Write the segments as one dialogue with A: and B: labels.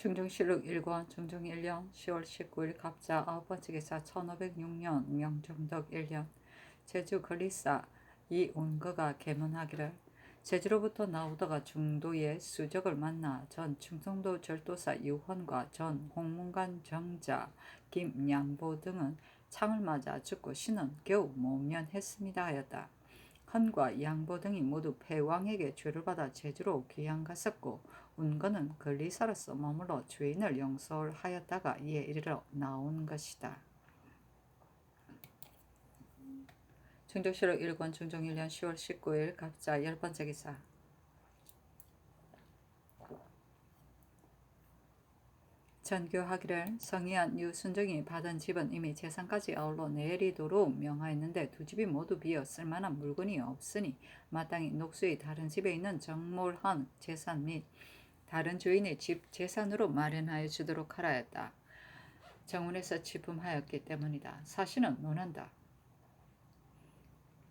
A: 중종실록 1권 중종 1년 10월 19일 갑자 9번째 기사 1506년 명종덕 1년 제주 건리사 이운거가 계문하기를 제주로부터 나오다가 중도의 수적을 만나 전 충청도 절도사 유헌과 전 홍문관 정자 김양보 등은 창을 맞아 죽고 신은 겨우 모면했습니다 하였다. 헌과 양보 등이 모두 패왕에게 죄를 받아 제주로 귀양 갔었고 운거는 건리사로서 머물러 죄인을 용서하였다가 이에 이르러 나온 것이다. 중종실록 1권 중종 1년 10월 19일 갑자 10번째 기사 전교하기를 성의한 유순종이 받은 집은 이미 재산까지 아울러 내리도록 명하였는데 두 집이 모두 비어 쓸만한 물건이 없으니 마땅히 녹수의 다른 집에 있는 정몰한 재산 및 다른 주인의 집 재산으로 마련하여 주도록 하라 했다. 정원에서 취품하였기 때문이다. 사실은 논한다.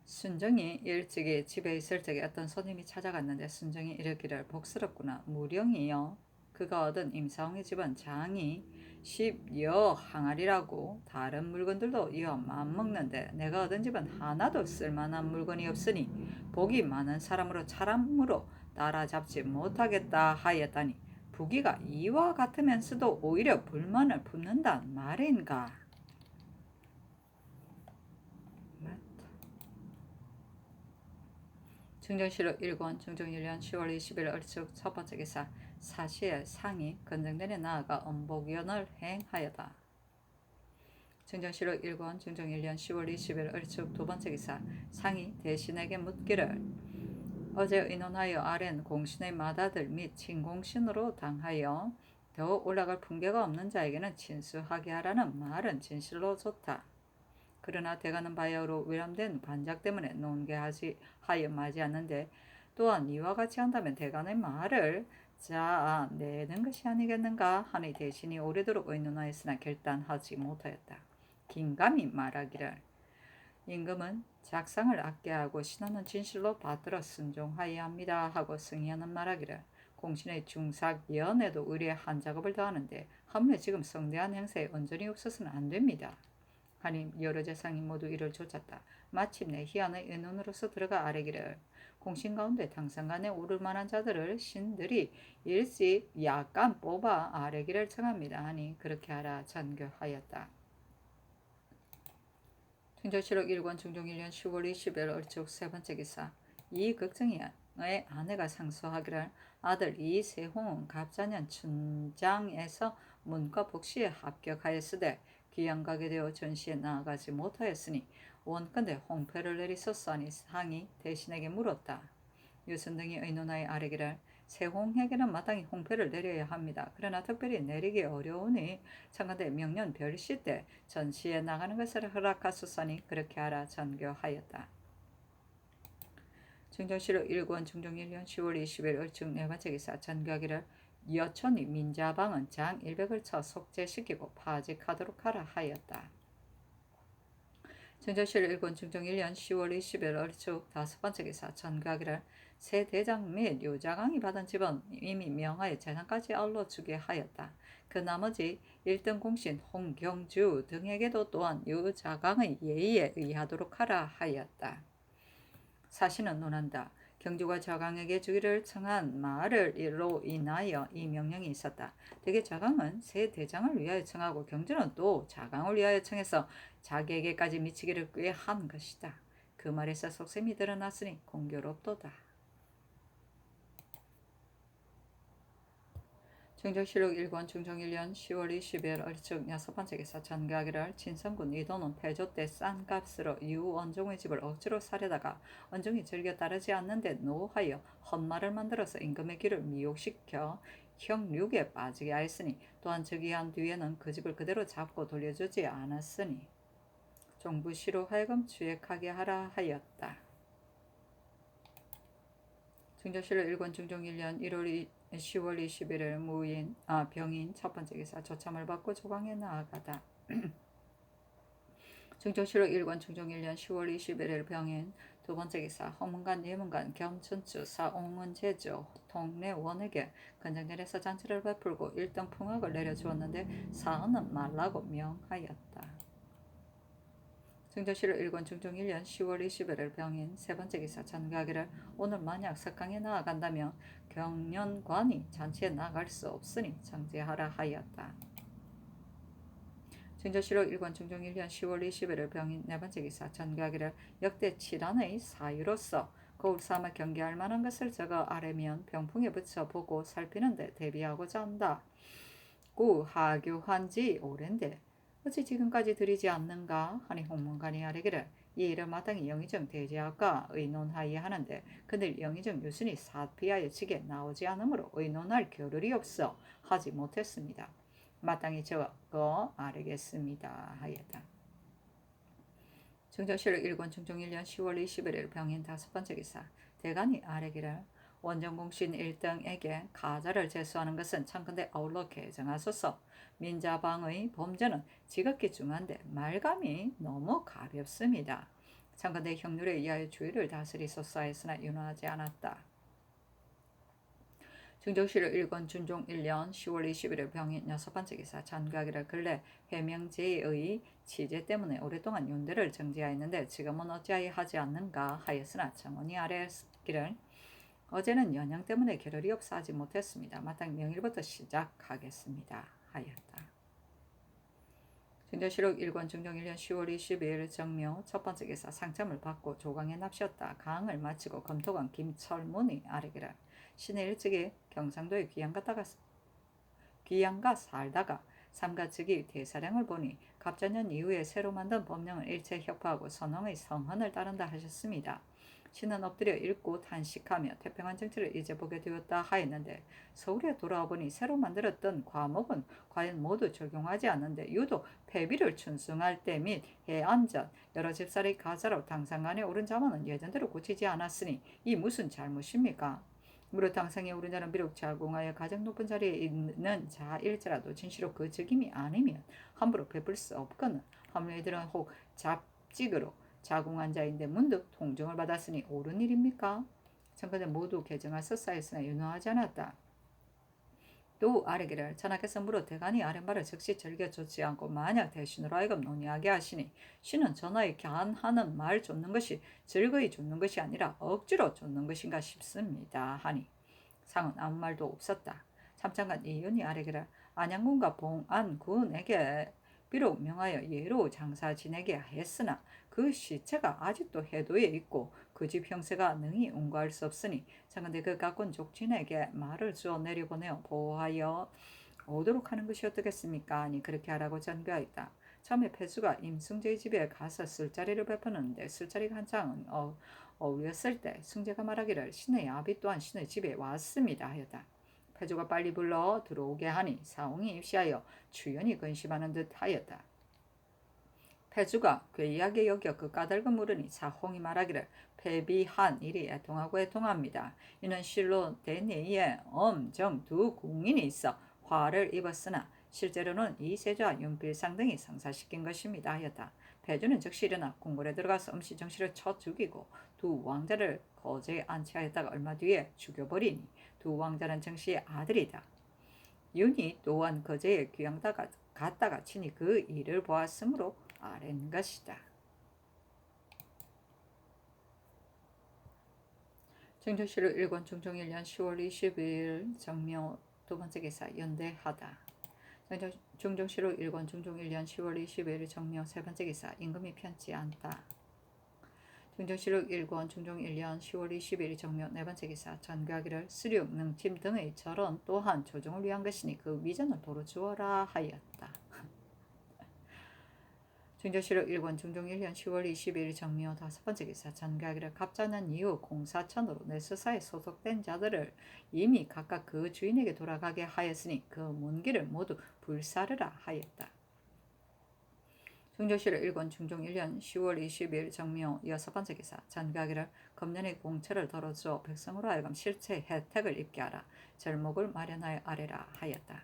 A: 순정이 일찍이 집에 있을 적에 어떤 손님이 찾아갔는데 순정이 이르기를 복스럽구나. 무령이여 그가 얻은 임사홍의 집은 장이 10여 항아리라고 다른 물건들도 이어 맘먹는데 내가 얻은 집은 하나도 쓸만한 물건이 없으니 복이 많은 사람으로 차람으로 따라잡지 못하겠다 하였다니 부귀가 이와 같으면서도 오히려 불만을 품는단 말인가. 중종실록 1권 중종 1년 10월 20일 얼축 첫번째 기사 사시의 상이 건정전에 나아가 엄복연을 행하여다. 중종실록 1권 중종 1년 10월 20일 얼축 두번째 기사 상이 대신에게 묻기를 어제 의논하여 아랜 공신의 맏아들 및 친공신으로 당하여 더 올라갈 품계가 없는 자에게는 친수하게 하라는 말은 진실로 좋다. 그러나 대가는 바야흐로 위람된 관작 때문에 논개하지 하여 마지 않는데 또한 이와 같이 한다면 대간의 말을 내는 것이 아니겠는가 하니 대신이 오래도록 의논하였으나 결단하지 못하였다. 긴감히 말하기를 임금은 작상을 아껴 하고 신하는 진실로 받들어 순종하여야 합니다 하고 승의하는 말하기를 공신의 중삭 연에도 의뢰한 작업을 더하는데 하물며 지금 성대한 행사에 온전히 없어서는 안 됩니다. 하니 여러 재상이 모두 이를 좇았다. 마침내 희한의 의논으로서 들어가 아뢰기를 공신 가운데 당상간에 오를 만한 자들을 신들이 일시 약간 뽑아 아뢰기를 청합니다. 하니 그렇게 하라 전교하였다. 중종실록 1권 중종 1년 10월 20일 얼축 세번째 기사 이 걱정의 아내가 상소하기를 아들 이세홍은 갑자년 춘장에서 문과 복시에 합격하였으되 귀양가게 되어 전시에 나아가지 못하였으니 원컨대 홍패를 내리소서하니 상이 대신에게 물었다. 유선 등이 의논하여 아뢰기를 세홍에게는 마땅히 홍패를 내려야 합니다. 그러나 특별히 내리기 어려우니 청간대 명년 별시 때 전시에 나가는 것을 허락하소서니 그렇게 하라 전교하였다. 중종실록 1권 중종 1년 10월 20일 얼축 네번째 기사 전교하기를 여촌이 민자방은 장 100을 쳐 속죄시키고 파직하도록 하라 하였다. 중종실록 1권 중종 1년 10월 20일 얼축 다섯번째 기사 전교하기를 새 대장 및 유자강이 받은 집은 이미 명하여 재산까지 아울러 주게 하였다. 그 나머지 1등 공신 홍경주 등에게도 또한 유자강의 예의에 의하도록 하라 하였다. 사신은 논한다. 경주가 저강에게 주기를 청한 말을로 인하여 이 명령이 있었다. 대개 저강은 새 대장을 위하여 청하고 경주는 또 자강을 위하여 청해서 자기에게까지 미치기를 꾀한 것이다. 그 말에서 속셈이 드러났으니 공교롭도다. 중종실록 1권 중종 1년 10월 20일 얼축 여섯번째 기사 전교하기를 진성군 이도는 패조 때 싼 값으로 유원종의 집을 억지로 사려다가 원종이 즐겨 따르지 않는데 노하여 헛말을 만들어서 임금의 귀를 미혹시켜 형륙에 빠지게 하였으니 또한 즉위한 뒤에는 그 집을 그대로 잡고 돌려주지 않았으니 종부시로 하여금 추액하게 하라 하였다. 중종실록 1권 중종 1년 10월 21일 병인 첫번째 기사 조참을 받고 조광에 나아가다. 중종실록 1권 중종 1년 10월 21일 병인 두 번째 기사 허문관, 예문관, 겸춘추, 사옹은 제주, 통례원에게 건정전에서 잔치를 베풀고 1등 풍악을 내려주었는데 사은은 말라고 명하였다. 증조실록 1권 중종 1년 10월 20일 병인 세 번째 기사 전가하기를 오늘 만약 석강에 나아간다면 경련관이 잔치에 나갈 수 없으니 정지하라 하였다. 증조실록 1권 중종 1년 10월 21일 병인 네 번째 기사 전가하기를 역대 칠한의 사유로서 거울 삼아 경계할 만한 것을 적어 아래면 병풍에 붙여 보고 살피는데 대비하고자 한다. 구 하교한지 오랜데 어찌 지금까지 들이지 않는가 하니 홍문관이 아뢰기를 이 일을 마땅히 영의정 대제학과 의논하여 하는데 그들 영의정 유순이 사피하여 직에 나오지 않으므로 의논할 겨를이 없어 하지 못했습니다. 마땅히 적어 아뢰겠습니다 하였다. 증조실록 1권 중종 1년 10월 21일 병인 다섯 번째 기사 대간이 아뢰기를 원정공신 1등에게 가자를 제수하는 것은 참건대 아울러 개정하소서. 민자방의 범죄는 지극히 중한데 말감이 너무 가볍습니다. 참건대 형률에 의하여 주의를 다스리소서 했으나 윤호하지 않았다. 증조실록 1권 준종 1년 10월 21일 병인 여섯 번째 기사 전가기를 근래 해명제의 취재 때문에 오랫동안 윤대를 정지하였는데 지금은 어찌하여 하지 않는가 하였으나 정원이 아뢰기를 어제는 연양 때문에 겨를이 없어 하지 못했습니다. 마땅히 명일부터 시작하겠습니다 하였다. 증조실록 1권 중종 1년 10월 22일 정묘 첫 번째 기사 상참을 받고 조강에 납셨다. 강을 마치고 검토관 김철문이 아뢰기를 신의 일찍이 경상도에 귀양가 살다가 삼가 즉위 대사량을 보니 갑자년 이후에 새로 만든 법령을 일체 협파하고 선왕의 성헌을 따른다 하셨습니다. 신은 엎드려 읽고 탄식하며 태평한 정치를 이제 보게 되었다 하였는데 서울에 돌아와 보니 새로 만들었던 과목은 과연 모두 적용하지 않는데 유독 패비를 춘승할 때 및 해안전 여러 집살의 가사로 당상간에 오른 자만은 예전대로 고치지 않았으니 이 무슨 잘못입니까? 무릇 당상에 오른 자는 비록 자궁하여 가장 높은 자리에 있는 자일지라도 진실로 그 적임이 아니면 함부로 베풀 수 없거늘 하물며 이들은 혹 잡직으로 자궁한 자인데 문득 통정을 받았으니 옳은 일입니까? 청건대 모두 개정하였사였으나 윤호하지 않았다. 또 아뢰기를 전하께서 물어 대간이 아랫말을 즉시 즐겨 좋지 않고 만약 대신으로 하여금 논의하게 하시니 신은 전하의 간하는 말 좇는 것이 즐거이 좇는 것이 아니라 억지로 좇는 것인가 싶습니다 하니 상은 아무 말도 없었다. 참장관 이윤이 아뢰기를 안양군과 봉안군에게 비록 명하여 예로 장사 지내게 하였으나 그 시체가 아직도 해도에 있고 그 집 형세가 능히 운구할 수 없으니 장건대 그 가꾼 족친에게 말을 주어 내려보내어 보호하여 오도록 하는 것이 어떻겠습니까? 아니 그렇게 하라고 전교하였다. 처음에 폐수가 임승재의 집에 가서 술자리를 베푸는데 술자리가 한창 어울렸을 때 승재가 말하기를 신의 아비 또한 신의 집에 왔습니다 하였다. 폐주가 빨리 불러 들어오게 하니 사홍이 입시하여 추연히 근심하는 듯 하였다. 폐주가 괴이하게 여겨 그 까닭을 물으니 사홍이 말하기를 패비한 일이 애통하고 애통합니다. 이는 실로 대내에 엄정 두 궁인이 있어 화를 입었으나 실제로는 이세조와 윤필상 등이 성사시킨 것입니다 하였다. 폐주는 즉시 일어나 궁궐에 들어가서 음시정시를 쳐 죽이고 두 왕자를 거제에 안치하였다가 얼마 뒤에 죽여버리니 두 왕자는 정씨의 아들이다. 윤이 또한 거제에 귀양다가 갔다가 친히 그 일을 보았으므로 아랜 것이다. 증조실록 1권 중종 1년 10월 20일 정묘 두 번째 기사 연대하다. 중종실록 1권 중종 1년 10월 20일 정묘 세 번째 기사 임금이 편치 않다. 중종실록 1권 중종 1년 10월 20일 정묘 네 번째 기사 전가기를 수륙, 능침 등의 절언 또한 조정을 위한 것이니 그 위전을 도로 주어라 하였다. 중조실록 1권 중종 1년 10월 20일 정묘 다섯 번째 기사 전가기를 갑자년 이후 공사천으로 내수사에 소속된 자들을 이미 각각 그 주인에게 돌아가게 하였으니 그 문기를 모두 불사르라 하였다. 중조실록 1권 중종 1년 10월 20일 정묘 여섯 번째 기사 전가기를 검년의 공처를 덜어주어 백성으로 하여금 실체 혜택을 입게 하라. 절목을 마련하여 아래라 하였다.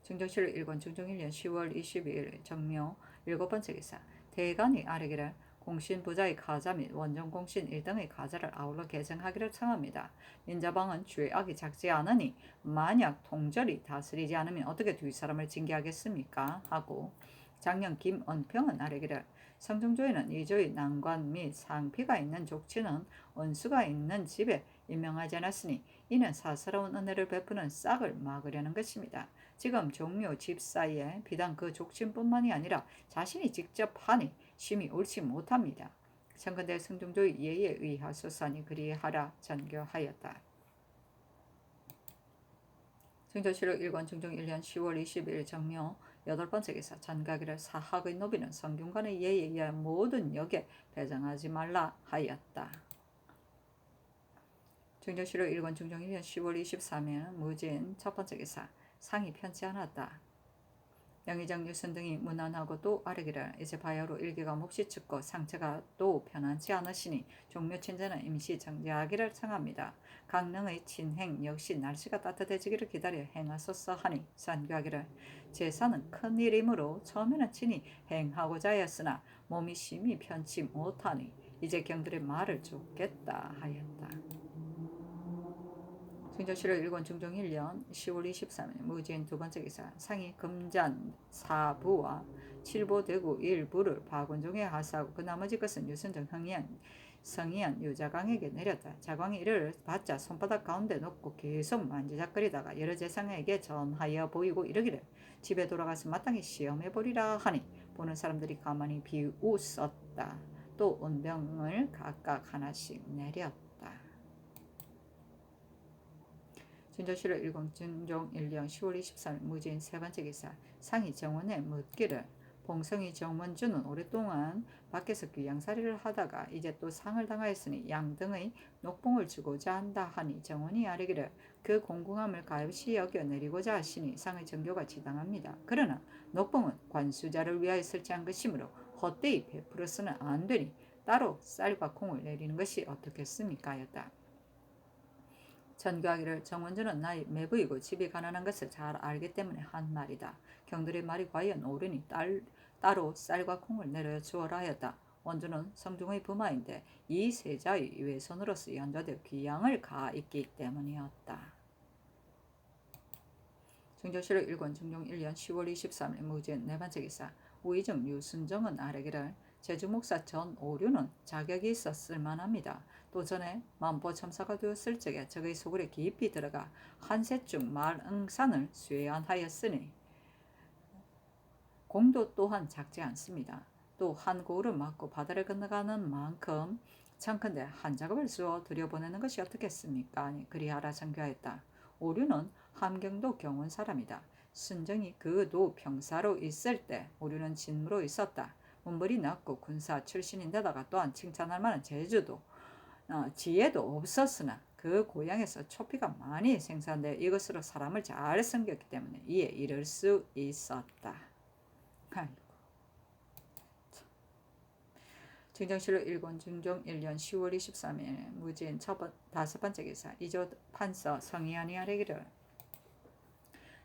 A: 중조실록 1권 중종 1년 10월 22일 정묘 일곱 번째 기사 대간이 아뢰기를 공신 부자의 가자 및 원정 공신 1등의 가자를 아울러 개정하기를 청합니다. 민자방은 죄악이 작지 않으니 만약 통절이 다스리지 않으면 어떻게 두 사람을 징계하겠습니까? 하고 장년 김언평은 아뢰기를 성중조에는 이조의 난관 및 상피가 있는 족치는 원수가 있는 집에 임명하지 않았으니 이는 사사로운 은혜를 베푸는 싹을 막으려는 것입니다. 지금 종묘 집사이에 비단 그 족친뿐만이 아니라 자신이 직접 하니 심히 옳지 못합니다. 청근대 성중조의 예에 의하소서니 그리하라 전교하였다. 증조실록 1권 중종 1년 10월 20일 정묘 8번째 기사 전가기를 사학의 노비는 성균관의 예에 의한 모든 역에 배정하지 말라 하였다. 증조실록 1권 중종 1년 10월 23일 무진 첫번째 기사 상이 편치 않았다. 영의정 유순 등이 문안하고 또 아뢰기를 이제 바야로 일기가 몹시 춥고 상처가 또 편안치 않으시니 종묘 친제는 임시 정지하기를 청합니다. 강릉의 친행 역시 날씨가 따뜻해지기를 기다려 행하소서 하니 선교하기를 제사는 큰일이므로 처음에는 친히 행하고자 하였으나 몸이 심히 편치 못하니 이제 경들의 말을 쫓겠다 하였다. 증조실록 1권 중종 1년 10월 23일 무진 두번째 기사 상이 금잔 4부와 7보 대구 1부를 박원종에 하사하고 그 나머지 것은 유선정 성희안 유자광에게 내렸다. 자광이 이를 받자 손바닥 가운데 놓고 계속 만지작거리다가 여러 재상에게 전하여 보이고 이르기를 집에 돌아가서 마땅히 시험해보리라 하니 보는 사람들이 가만히 비웃었다. 또 은병을 각각 하나씩 내렸다. 증조실록 1권 중종 1년 10월 23일 무진 세번째 기사 상이 정원에 묻기를 봉성이 정원주는 오랫동안 밖에서 귀양살이를 하다가 이제 또 상을 당하였으니 양등의 녹봉을 주고자 한다 하니 정원이 아뢰기를 그 공공함을 값이 여겨 내리고자 하시니 상의 정교가 지당합니다. 그러나 녹봉은 관수자를 위하여 설치한 것이므로 헛되이 베풀어서는 안 되니 따로 쌀과 콩을 내리는 것이 어떻겠습니까? 하였다. 전교하기를 정원주는 나의 매부이고 집이 가난한 것을 잘 알기 때문에 한 말이다. 경들의 말이 과연 옳으니 따로 쌀과 콩을 내려 주어라 하였다. 원주는 성중의 부마인데 이 세자의 외손으로서 연좌되어 귀양을 가있기 때문이었다. 증조실록 1권 중종 1년 10월 23일 무진 네번째 기사 우의정 유순정은 아뢰기를 제주목사 전 오류는 자격이 있었을 만합니다. 또 전에 만보 첨사가 되었을 적에 적의 소굴에 깊이 들어가 한셋중 말응산을 쇠안하였으니 공도 또한 작지 않습니다. 또 한 고을을 막고 바다를 건너가는 만큼 청컨대 한 작업을 주어 들여보내는 것이 어떻겠습니까? 아니 그리하라 전교하였다. 오류는 함경도 경원 사람이다. 순정이 그도 병사로 있을 때 오류는 진무로 있었다. 문벌이 낮고 군사 출신인데다가 또한 칭찬할 만한 지혜도 없었으나 그 고향에서 초피가 많이 생산돼 이것으로 사람을 잘 섬겼기 때문에 이에 이를 수 있었다. 증정실록 1권 중종 1년 10월 23일 무진 다섯 번째 기사 이조 판서 성희안이 아뢰기를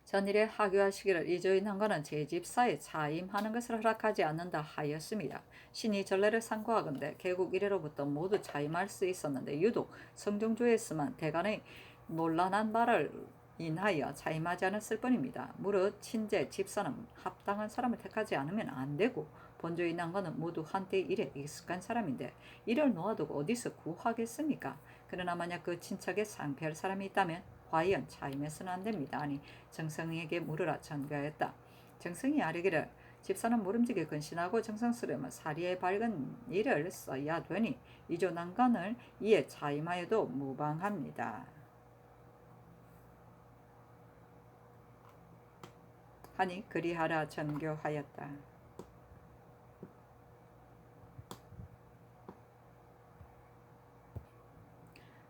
A: 전일에 하교하시기를 이조의 난관은 제 집사에 차임하는 것을 허락하지 않는다 하였습니다. 신이 전례를 상고하건대 개국 이래로부터 모두 차임할 수 있었는데 유독 성중조에서만 대간의 논란한 바를 인하여 차임하지 않았을 뿐입니다. 무릇 친제 집사는 합당한 사람을 택하지 않으면 안 되고 본조의 난관은 모두 한때 일에 익숙한 사람인데 이를 놓아두고 어디서 구하겠습니까? 그러나 만약 그 친척에 상피할 사람이 있다면 과연 차임해서는 안 됩니다. 아니 정성이에게 물으라 전가했다. 정성이 아뢰기를 집사는 모름지게 근신하고 정성스러우면 사리에 밝은 일을 써야 되니 이조 난관을 이에 차임하여도 무방합니다. 하니 그리하라 전교하였다.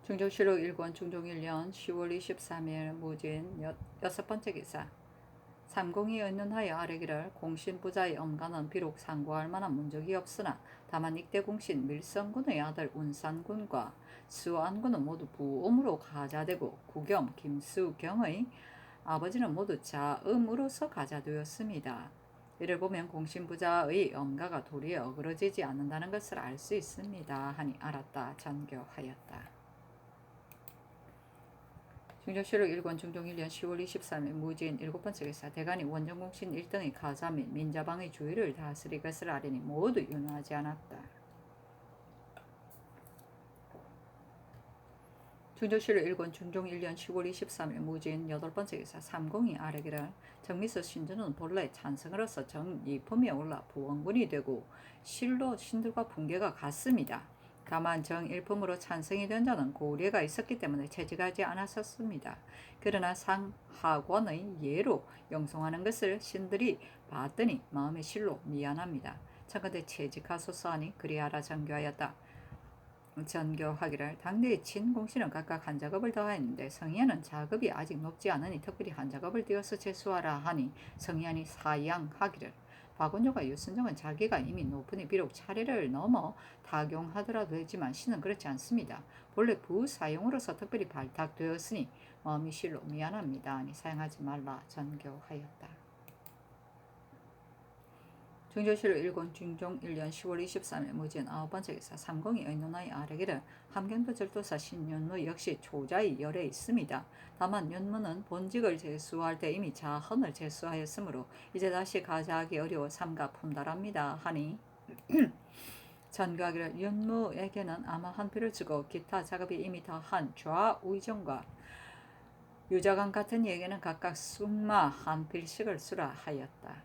A: 중종실록 1권 중종 1년 10월 23일 무진 여섯 번째 기사 삼공이 의논하여 아뢰기를 공신부자의 엄간은 비록 상고할 만한 문적이 없으나 다만 익대 공신 밀성군의 아들 운산군과 수안군은 모두 부음으로 가자되고 구겸 김수경의 아버지는 모두 자음으로서 가자되었습니다. 이를 보면 공신부자의 엄가가 도리어 어그러지지 않는다는 것을 알 수 있습니다. 하니 알았다. 전교하였다. 중조실록 1권 중종 1년 10월 23일 무진 7번째 기사 대간이 원정공신 1등의 가자 및 민자방의 주의를 다스릴 것을 아뢰니 모두 윤호하지 않았다. 중조실록 1권 중종 1년 10월 23일 무진 8번째 기사 삼공이 아뢰기를 정미서 신주는 본래 찬성으로서 정이품에 올라 부원군이 되고 실로 신들과 분계가 같습니다. 다만 정일품으로 찬성이 된 자는 고례가 있었기 때문에 채직하지 않았었습니다. 그러나 상하권의 예로 영송하는 것을 신들이 봤더니 마음의 실로 미안합니다. 청컨대 채직하소서 하니 그리하라 전교하였다. 전교하기를 당대의 친공신은 각각 한 작업을 더하였는데 성희안은 작업이 아직 높지 않으니 특별히 한 작업을 띄어서 제수하라 하니 성희안이 사양하기를 박원조가 유순정은 자기가 이미 높으니 비록 차례를 넘어 타경하더라도 되지만 신은 그렇지 않습니다. 본래 부사용으로서 특별히 발탁되었으니 마음이 실로 미안합니다. 하니 사용하지 말라 전교하였다. 중조실록 1권 중종 1년 10월 23일 무진 9번째 기사 삼공이 의논하여 아뢰기를 함경도 절도사 신윤무 역시 초자의 열에 있습니다. 다만 윤무는 본직을 제수할 때 이미 자헌을 제수하였으므로 이제 다시 가자하기 어려워 삼가 품달합니다. 하니 전교하기를 윤무에게는 아마 한 표를 주고 기타 작업이 이미 다한 좌우정과 유자강 같은 이에게는 각각 숙마 한 필씩을 수라 하였다.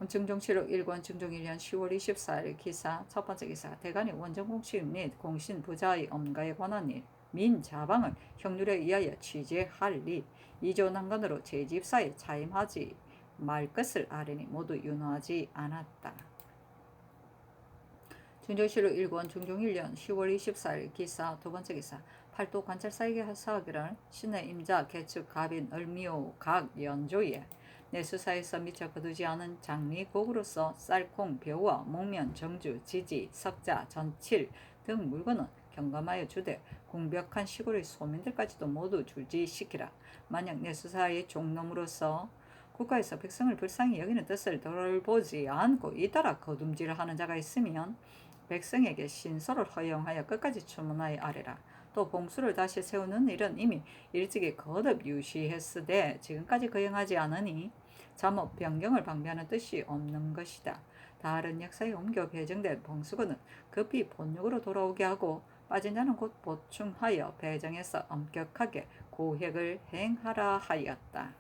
A: 중종실록 1권 중종 1년 10월 24일 기사 첫 번째 기사 대간이 원정공식 및 공신 부자의 엄가에 관한 일 민자방을 형률에 의하여 취재할 리 2조 난관으로 제집사에 차임하지 말 것을 아뢰니 모두 윤호하지 않았다. 중조실록 1권 중종 1년 10월 24일 기사 두 번째 기사 팔도 관찰사에게 하사하기를 신의 임자 개축 갑인 을미오 각 연조에 내수사에서 미처 거두지 않은 장미곡으로서 쌀콩, 벼와 목면, 정주, 지지, 석자, 전칠 등 물건은 경감하여 주되 공벽한 시골의 소민들까지도 모두 줄지시키라. 만약 내수사의 종놈으로서 국가에서 백성을 불쌍히 여기는 뜻을 돌보지 않고 잇따라 거둠질을 하는 자가 있으면 백성에게 신소를 허용하여 끝까지 추문하여 아뢰라. 또 봉수를 다시 세우는 일은 이미 일찍이 거듭 유시했으되 지금까지 거행하지 않으니 잠옷 변경을 방비하는 뜻이 없는 것이다. 다른 역사에 옮겨 배정된 봉수군은 급히 본육으로 돌아오게 하고 빠진 자는 곧 보충하여 배정해서 엄격하게 고획을 행하라 하였다.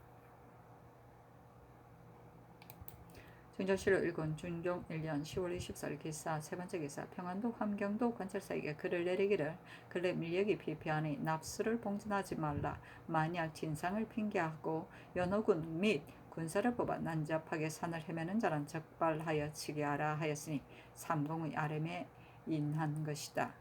A: 중조실록 1권 중종 1년 10월 24일 기사 세 번째 기사 평안도 함경도 관찰사에게 글을 내리기를 근래 밀력이 피폐하니 납수를 봉진하지 말라. 만약 진상을 핑계하고 연호군 및 군사를 뽑아 난잡하게 산을 헤매는 자는 적발하여 치게 하라 하였으니 삼공의 아뢰에 인한 것이다.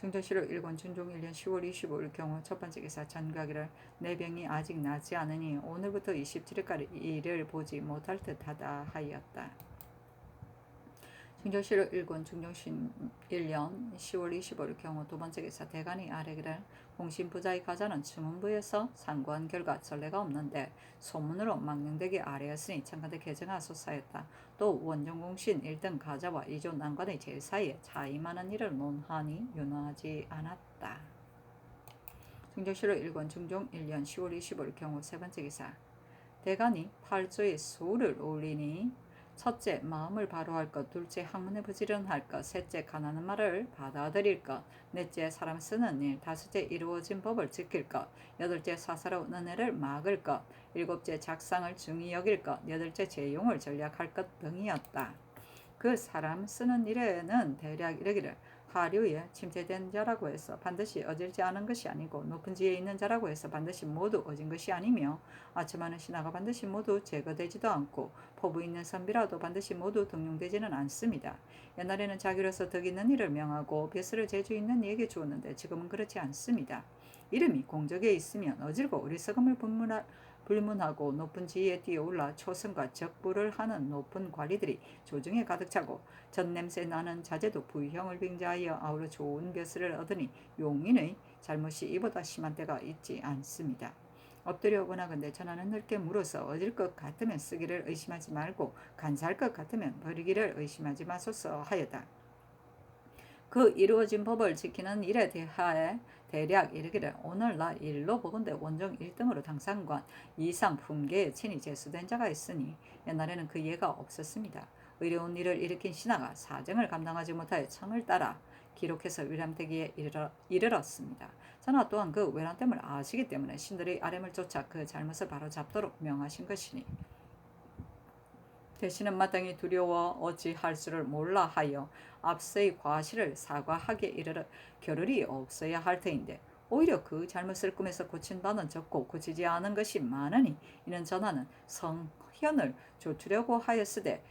A: 중조실록 1권 중종 1년 10월 25일 경우 첫 번째 기사 전가기를 내 병이 아직 나지 않으니 오늘부터 27일까지 이를 보지 못할 듯하다 하였다. 중조실록 1권 중종 1년 10월 25일 경우 두 번째 기사 대간이 아뢰기를 공신부자의 가자는 주문부에서 상고한 결과 전례가 없는데 소문으로 망령되게 아뢰었으니 청컨대 개정하소서였다. 또 원정공신 1등 가자와 2조 난관의 제사에 차임하는 일을 논하니 윤호하지 않았다. 중조실록 1권 중종 1년 10월 25일 경우 세 번째 기사 대간이 8조의 수를 올리니 첫째 마음을 바로할 것, 둘째 학문에 부지런할 것, 셋째 가난한 말을 받아들일 것, 넷째 사람 쓰는 일, 다섯째 이루어진 법을 지킬 것, 여덟째 사사로운 은혜를 막을 것, 일곱째 작상을 중히 여길 것, 여덟째 재용을 전략할 것 등이었다. 그 사람 쓰는 일에는 대략 이르기를 하류에 침체된 자라고 해서 반드시 어질지 않은 것이 아니고 높은 지에 있는 자라고 해서 반드시 모두 어진 것이 아니며 아첨하는 신하가 반드시 모두 제거되지도 않고 포부 있는 선비라도 반드시 모두 등용되지는 않습니다. 옛날에는 자기로서 덕 있는 일을 명하고 벼슬을 재주 있는 이에게 주었는데 지금은 그렇지 않습니다. 이름이 공적에 있으면 어질고 어리석음을 불문하고 높은 지위에 뛰어올라 초성과 적부를 하는 높은 관리들이 조중에 가득 차고 젖냄새 나는 자제도 부형을 빙자하여 아우러 좋은 벼슬을 얻으니 용인의 잘못이 이보다 심한 때가 있지 않습니다. 엎드려 원하건대 전하는 넓게 물어서 얻을 것 같으면 쓰기를 의심하지 말고 간사할 것 같으면 버리기를 의심하지 마소서 하였다. 그 이루어진 법을 지키는 일에 대하여 대략 이르기를 오늘 나 일로 보건대 원종 1등으로 당상관 이상 품계에 친히 제수된 자가 있으니 옛날에는 그 예가 없었습니다. 의로운 일을 일으킨 신하가 사정을 감당하지 못하여 청을 따라 기록해서 위람되기에 이르렀습니다. 전하 또한 그 외람됨을 아시기 때문에 신들의 아뢰을 쫓아 그 잘못을 바로잡도록 명하신 것이니 대신은 마땅히 두려워 어찌할 수를 몰라 하여 앞서의 과실을 사과하기에 이르러 겨를이 없어야 할 터인데 오히려 그 잘못을 꿈에서 고친 바는 적고 고치지 않은 것이 많으니 이는 전하는 성현을 조추려고 하였으되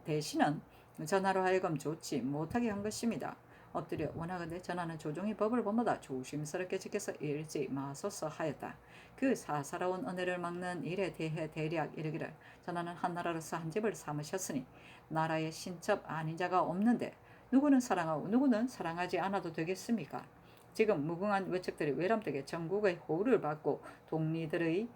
A: 대신은 전하로 하여금 좋지 못하게 한 것입니다. 엎드려 원하건대 전하는 조종의 법을 본보다 조심스럽게 지켜서 잃지 마소서 하였다. 그 사사로운 은혜를 막는 일에 대해 대략 이르기를 전하는 한 나라로서 한 집을 삼으셨으니 나라에 신첩 아닌 자가 없는데 누구는 사랑하고 누구는 사랑하지 않아도 되겠습니까? 지금 무궁한 외척들이 외람되게 전국의 호를 받고 동리들의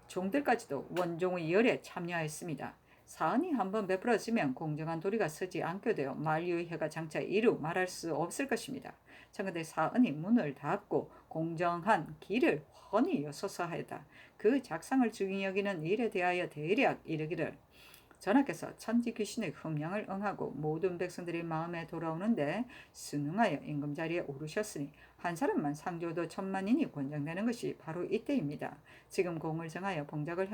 A: 종들까지도 원종의 열에 참여하였습니다. 사언이 한번 베풀어지면 공정한 도리가 서지 않게 되어 만류의 해가 장차 이루 말할 수 없을 것입니다. 청근대 사언이 문을 닫고 공정한 길을 훤히 여소서 하였다. 그 작상을 중히 여기는 일에 대하여 대략 이르기를 전하께서 천지 귀신의 흠령을 응하고 모든 백성들이 마음에 돌아오는데 순응하여 임금자리에 오르셨으니 한 사람만 상조도 1000만인이 권장되는 것이 바로 이때입니다. 지금 공을 정하여 봉작을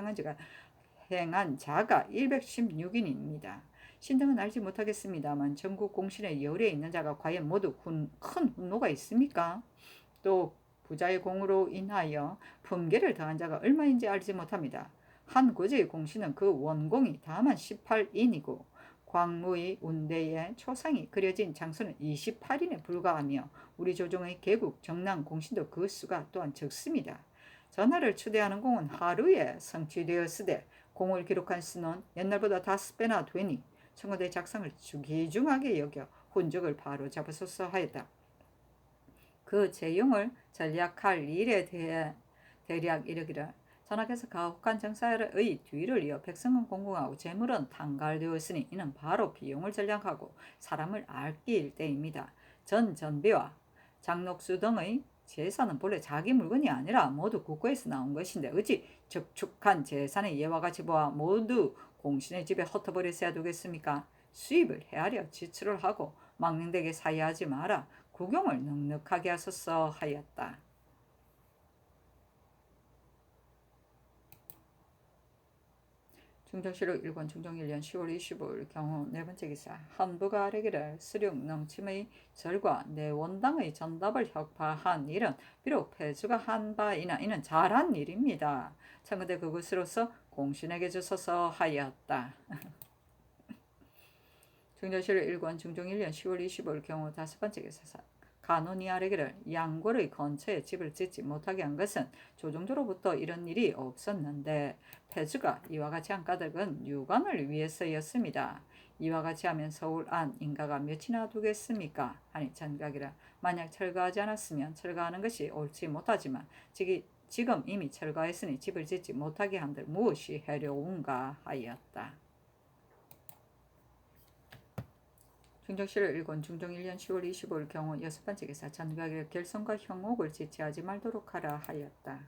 A: 행한 자가 116인입니다. 신등은 알지 못하겠습니다만 전국 공신의 열에 있는 자가 과연 모두 큰 훈노가 있습니까? 또 부자의 공으로 인하여 품계를 더한 자가 얼마인지 알지 못합니다. 한 고제의 공신은 그 원공이 다만 18인이고 광무의 운대에 초상이 그려진 장소는 28인에 불과하며 우리 조정의 개국 정랑 공신도 그 수가 또한 적습니다. 전하를 추대하는 공은 하루에 성취되었으되 공을 기록한 수는 옛날보다 5배나 되니 청와대 작성을 주기중하게 여겨 혼적을 바로잡으소서 하였다. 그 재용을 전략할 일에 대해 대략 이르기를 전하께서 가혹한 정사의 뒤를 이어 백성은 공공하고 재물은 탕갈되었으니 이는 바로 비용을 전략하고 사람을 아낄 때입니다. 전비와 장록수 등의 제사는 본래 자기 물건이 아니라 모두 국고에서 나온 것인데 어찌 적축한 재산의 예와 같이 보아 모두 공신의 집에 흩어버렸어야 되겠습니까? 수입을 헤아려 지출을 하고 망령되게 사이하지 마라. 국용을 넉넉하게 하소서 하였다. 중정실록 1권 중정 1년 10월 25일 경우 네 번째 기사 한부가 아래기를 수륙 넘침의 절과 내원당의 전답을 혁파한 일은 비록 폐주가 한 바이나 이는 잘한 일입니다. 청근대 그것으로서 공신에게 주소서 하였다. 중정실록 1권 중정 1년 10월 25일 경우 다섯 번째 기사 간원이 아래기를 양궐의 근처에 집을 짓지 못하게 한 것은 조정조로부터 이런 일이 없었는데 폐주가 이와 같이 한 까닭은 유관을 위해서였습니다. 이와 같이 하면 서울 안 인가가 몇이나 두겠습니까? 하니 전각이라 만약 철거하지 않았으면 철거하는 것이 옳지 못하지만 지금 이미 철거했으니 집을 짓지 못하게 한들 무엇이 해려운가 하였다. 중정실록 1권 중정 1년 10월 25일 경우 여섯 번째 기사 전각의 결성과 형옥을 지체하지 말도록 하라 하였다.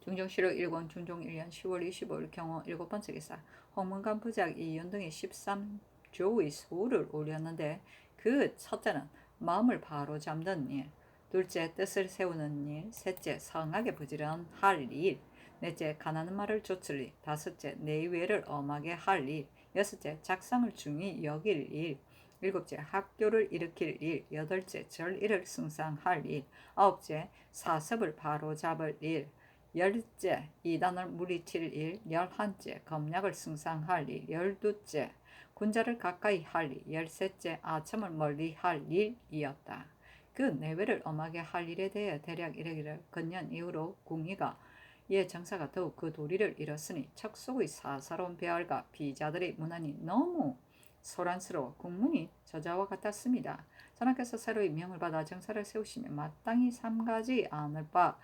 A: 중정실록 1권 중정 1년 10월 25일 경우 일곱 번째 기사 홍문관 부작 이윤등이 13조의 소를 올렸는데 그 첫째는 마음을 바로잡는 일, 둘째 뜻을 세우는 일, 셋째 성하게 부지런할 일, 넷째 가난한 말을 좇을 일, 다섯째 내외를 엄하게 할 일, 여섯째 작상을 중히 여길 일, 일곱째 학교를 일으킬 일, 여덟째 절일을 승상할 일, 아홉째 사섭을 바로잡을 일, 열째 이단을 물리칠 일, 열한째 검약을 승상할 일, 열두째 군자를 가까이 할 일, 열셋째 아첨을 멀리 할 일이었다. 그 내외를 엄하게 할 일에 대해 대략 이르기를 건년 이후로 궁이가 예 정사가 더욱 그 도리를 잃었으니 척속의 사사로운 배알과 비자들의 문안이 너무 소란스러워 국문이 저자와 같았습니다. 전하께서 새로이 명을 받아 정사를 세우시며 마땅히 삼가지 않을 바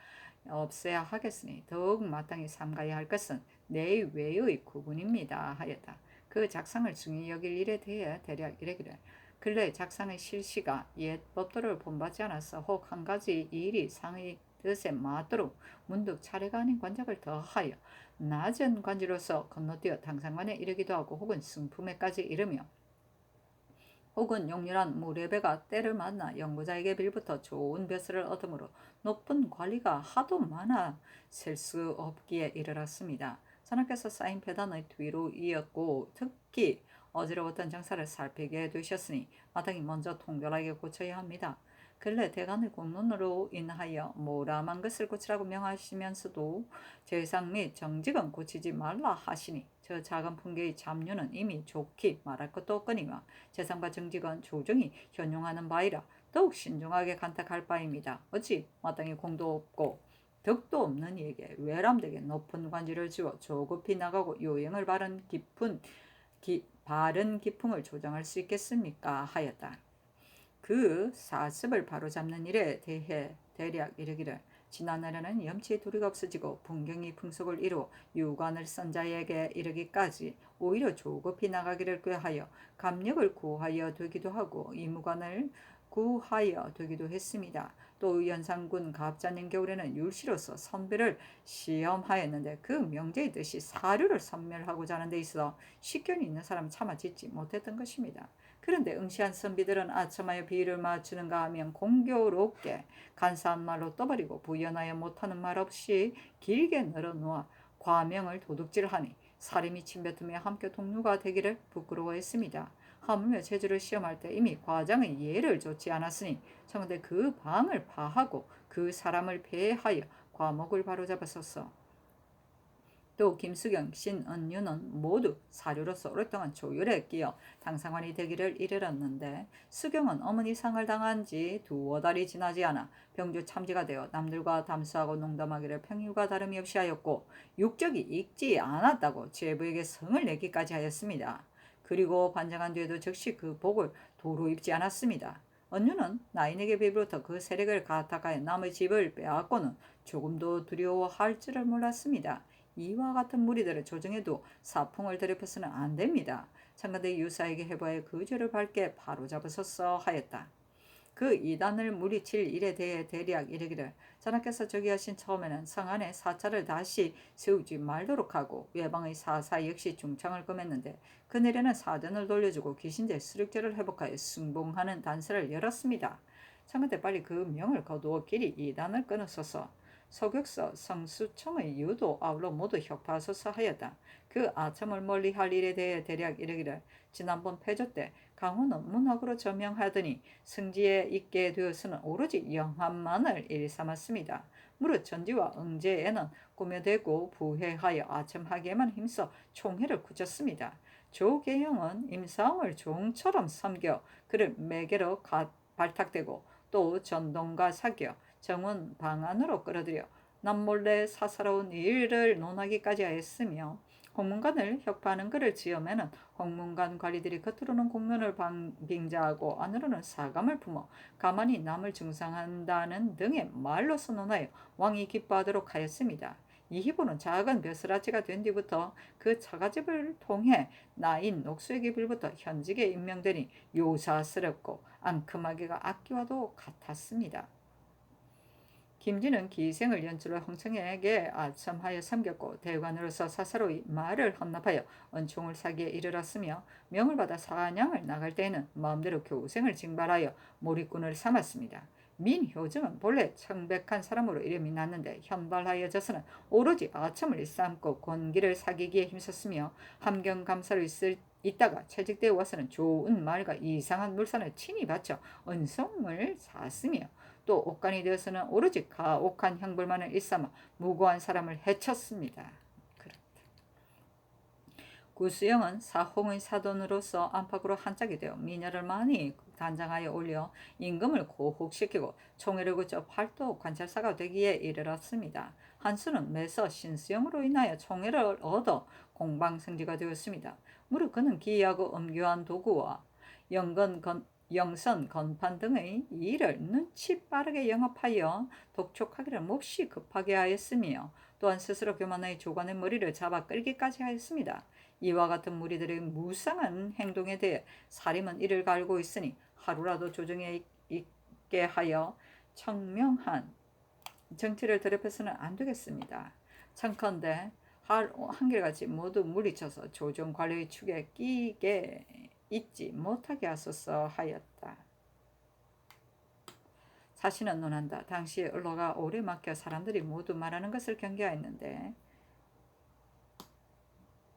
A: 없어야 하겠으니 더욱 마땅히 삼가야 할 것은 내외의 구분입니다 하였다. 그 작상을 중히 여길 일에 대해 대략 이르기를 근래 작상의 실시가 옛 법도를 본받지 않아서 혹 한 가지 일이 상의 뜻에 맞도록 문득 차례가 아닌 관작을 더하여 낮은 관지로서 건너뛰어 당상관에 이르기도 하고 혹은 승품에까지 이르며 혹은 용렬한 무례배가 때를 만나 연구자에게 빌부터 좋은 벼슬을 얻으므로 높은 관리가 하도 많아 셀 수 없기에 이르렀습니다. 전하께서 쌓인 폐단의 뒤로 이었고 특히 어지러웠던 정사를 살피게 되셨으니 마땅히 먼저 통결하게 고쳐야 합니다. 근래 대간의 공론으로 인하여 모람한 것을 고치라고 명하시면서도 재상 및 정직은 고치지 말라 하시니 저 작은 풍계의 잡류는 이미 좋게 말할 것도 없거니와 재상과 정직은 조정이 현용하는 바이라 더욱 신중하게 간택할 바입니다. 어찌 마땅히 공도 없고 덕도 없는 이에게 외람되게 높은 관지를 지워 조급히 나가고 요행을 바른 기품을 조정할 수 있겠습니까? 하였다. 그 사습을 바로잡는 일에 대해 대략 이르기를 지난날에는 염치의 도리가 없어지고 분경이 풍속을 이루어 유관을 쓴 자에게 이르기까지 오히려 조급히 나가기를 꾀하여 감력을 구하여 되기도 하고 이무관을 구하여 되기도 했습니다. 또 연산군 갑자년 겨울에는 율시로서 선비를 시험하였는데 그 명제의 뜻이 사류를 선멸하고자 하는 데 있어 식견이 있는 사람은 차마 짓지 못했던 것입니다. 그런데 응시한 선비들은 아첨하여 비위를 맞추는가 하면 공교롭게 간사한 말로 떠버리고 부연하여 못하는 말 없이 길게 늘어놓아 과명을 도둑질하니 사림이 침뱉으며 함께 동료가 되기를 부끄러워했습니다. 하물며 제주를 시험할 때 이미 과장의 예를 좋지 않았으니 청대 그 방을 파하고 그 사람을 폐하여 과목을 바로잡았었어. 또 김수경, 신은유는 모두 사료로서 오랫동안 조율에 끼어 당상관이 되기를 이르렀는데 수경은 어머니 상을 당한 지 2달이 지나지 않아 병주 참지가 되어 남들과 담수하고 농담하기를 평일과 다름이 없이 하였고 육적이 익지 않았다고 제부에게 성을 내기까지 하였습니다. 그리고 반정한 뒤에도 즉시 그 복을 도로 입지 않았습니다. 은유는 나인에게 비로부터 그 세력을 가탁하여 남의 집을 빼앗고는 조금도 두려워할 줄을 몰랐습니다. 이와 같은 무리들을 조정해도 사풍을 더럽혀서는 안 됩니다. 참가대 유사에게 해보아야 그 죄를 밝게 바로잡으소서 하였다. 그 이단을 물리칠 일에 대해 대략 이르기를 전하께서 저기하신 처음에는 성 안에 사찰을 다시 세우지 말도록 하고 외방의 사사 역시 중창을 금했는데 그 내려는 사전을 돌려주고 귀신제 수륙제를 회복하여 승봉하는 단서를 열었습니다. 참가대 빨리 그 명을 거두어 길이 이단을 끊었소서. 서격서 성수청의 유도 아울러 모두 혁파하소서 하였다. 그 아첨을 멀리할 일에 대해 대략 이르기를 지난번 패조 때 강호는 문학으로 저명하더니 승지에 있게 되어서는 오로지 영함만을 일삼았습니다. 무릇 전지와 응제에는 꾸며대고 부해하여 아첨하기에만 힘써 총회를 굳혔습니다. 조계형은 임사홍을 종처럼 섬겨 그를 매개로 발탁되고 또 전동과 사겨 정원 방안으로 끌어들여 남몰래 사사로운 일을 논하기까지 하였으며 홍문관을 혁파하는 그를 지으면은 홍문관 관리들이 겉으로는 공론을 빙자하고 안으로는 사감을 품어 가만히 남을 중상한다는 등의 말로 선언하여 왕이 기뻐하도록 하였습니다. 이희보는 작은 벼슬아치가 된 뒤부터 그 처가집을 통해 나인 녹수에게 빌부터 현직에 임명되니 요사스럽고 앙큼하기가 악기와도 같았습니다. 김진은 기생을 연출로 홍청에게 아첨하여 섬겼고 대관으로서 사사로이 말을 헌납하여 은총을 사기에 이르렀으며 명을 받아 사냥을 나갈 때에는 마음대로 교생을 징발하여 몰입꾼을 삼았습니다. 민효정은 본래 청백한 사람으로 이름이 났는데 현발하여져서는 오로지 아첨을 일삼고 권기를 사기기에 힘썼으며 함경감사로 있다가 채직되어 와서는 좋은 말과 이상한 물산을 친히 바쳐 은송을 샀으며 또 옥간이 되어서는 오로지 가옥한 형벌만을 일삼아 무고한 사람을 해쳤습니다. 구수영은 사홍의 사돈으로서 안팎으로 한짝이 되어 미녀를 많이 단장하여 올려 임금을 고혹시키고 총애를 그쳐 팔도 관찰사가 되기에 이르렀습니다. 한수는 매서 신수영으로 인하여 총애를 얻어 공방승지가 되었습니다. 무릇 그는 기이하고 엄교한 도구와 영선 건판 등의 일을 눈치 빠르게 영업하여 독촉하기를 몹시 급하게 하였으며 또한 스스로 교만의 조관의 머리를 잡아 끌기까지 하였습니다. 이와 같은 무리들의 무상한 행동에 대해 사림은 이를 갈고 있으니 하루라도 조정에 있게 하여 청명한 정치를 더럽혀서는 안 되겠습니다. 청컨대 한결같이 모두 물리쳐서 조정 관료의 축에 끼게 잊지 못하게 하소서 하였다. 자신은 논한다. 당시 언로가 오래 막혀 사람들이 모두 말하는 것을 경계하였는데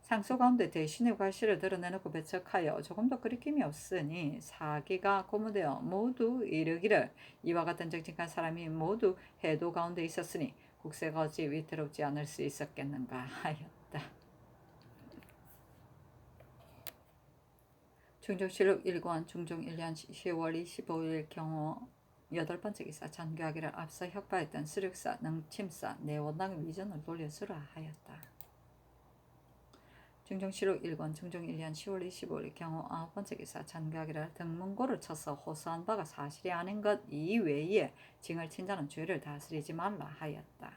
A: 상소 가운데 대신의 과실을 드러내놓고 배척하여 조금도 거리낌이 없으니 사기가 고무되어 모두 이르기를 이와 같은 정직한 사람이 모두 해도 가운데 있었으니 국세가 어찌 위태롭지 않을 수 있었겠는가 하였다. 중종실록 1권 중종 1년 10월 25일 경호 8번째 기사 전교하기를 앞서 혁파했던 수륙사 능침사 내원당 위전을 돌려주라 하였다. 중종실록 1권 중종 1년 10월 25일 경호 9번째 기사 전교하기를 등문고를 쳐서 호소한 바가 사실이 아닌 것 이외에 징을 친 자는 죄를 다스리지 말라 하였다.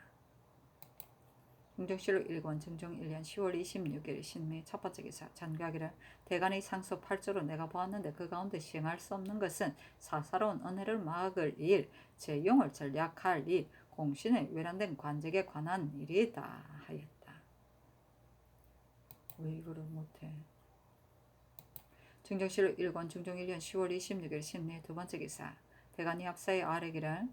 A: 중종실록 1권 중종 1년 10월 26일 신미 첫 번째 기사 전교하기를 대간의 상소 8조로 내가 보았는데 그 가운데 시행할 수 없는 것은 사사로운 은혜를 막을 일, 재용을 전략할 일, 공신의 외란된 관직에 관한 일이다 하였다. 왜 이거를 못해? 중종실록 1권 중종 1년 10월 26일 신미 두 번째 기사 대간이 합사의 아뢰기를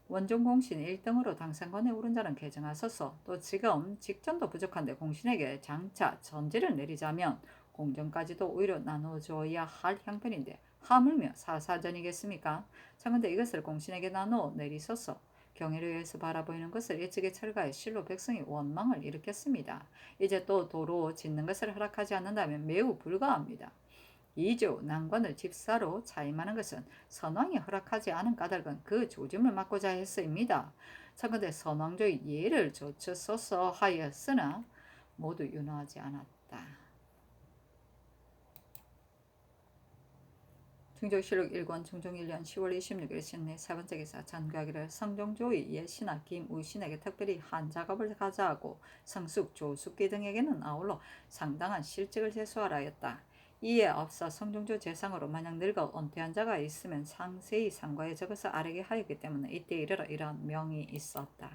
A: 원종 공신 1등으로 당상관에 오른 자는 개정하소서. 또 지금 직전도 부족한데 공신에게 장차 전제를 내리자면 공정까지도 오히려 나눠줘야 할 형편인데 하물며 사사전이겠습니까? 참건대 이것을 공신에게 나누어 내리소서. 경애를 위해서 바라보이는 것을 일찍이 철가해 실로 백성이 원망을 일으켰습니다. 이제 또 도로 짓는 것을 허락하지 않는다면 매우 불가합니다. 2조 난관을 집사로 차임하는 것은 선왕이 허락하지 않은 까닭은 그 조짐을 막고자 했습니다. 참건대 선왕조의 예를 좇소서 하였으나 모두 윤호하지 않았다. 중종실록 1권 중종 1년 10월 26일 신내 세 번째 기사 전교하기를 성종조의 예신하 김우신에게 특별히 한 작업을 가자하고 성숙, 조숙기 등에게는 아울러 상당한 실직을 제수하라 하였다. 이에 앞서 성종조 재상으로 만약 늙어 은퇴한 자가 있으면 상세히 상과에 적어서 아뢰게 하였기 때문에 이때 이르러 이러한 명이 있었다.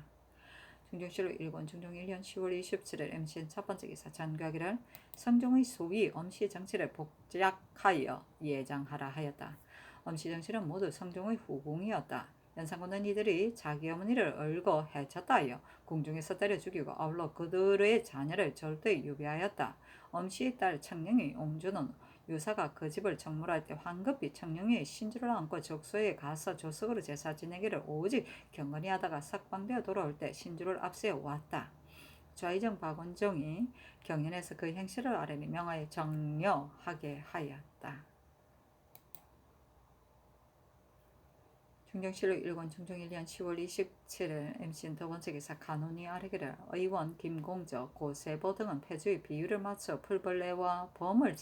A: 중종실록 1권 중종 1년 10월 27일 MCN 첫 번째 기사 전교하기를 성종의 소위 엄씨 정치를 복작하여 예장하라 하였다. 엄씨 정치는 모두 성종의 후궁이었다. 연산군은 이들이 자기 어머니를 얼고 해쳤다 하여 궁중에서 때려 죽이고 아울러 그들의 자녀를 절도에 유배하였다. 엄씨의 딸 청룡의 옹주는 유사가 그 집을 정물할 때 황급히 청룡의 신주를 안고 적소에 가서 조석으로 제사 지내기를 오직 경건히 하다가 삭방되어 돌아올 때 신주를 앞세워 왔다. 좌의정 박원종이 경연에서 그 행실을 아뢰니 명하여 정려하게 하였다. 중종실록 1권 중종 1년 10월 27일 MCN 두 번째 기사 간운이 아뢰기를 의원 김공적, 고세보 등은 폐주의 비율을 맞춰 풀벌레와 뱀을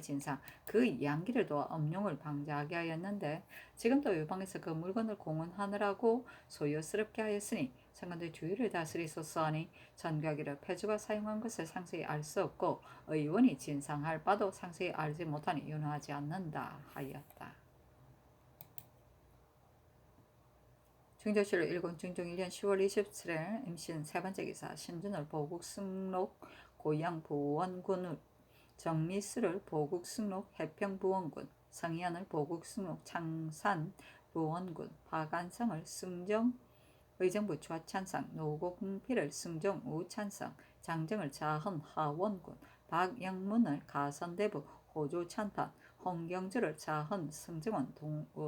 A: 진상 그 양기를 도와 음용을 방지하게 하였는데 지금 또 유방에서 그 물건을 공헌하느라고 소요스럽게 하였으니 상관의 주의를 다스리소서 하니 전교하기를 폐주가 사용한 것을 상세히 알 수 없고 의원이 진상할 바도 상세히 알지 못하니 윤호하지 않는다 하였다. 중종실록 1권 중종 1년 10월 27일 MC는 세 번째 기사 신준을 보국승록 고양부원군 정미수를 보국승록 해평부원군 성희안을 보국승록 창산부원군 박안성을 승정 의정부 좌찬성 노고궁필을 승정 우찬성 장정을 자헌 하원군 박영문을 가선대부 호조찬판 홍경주를 자헌 승정원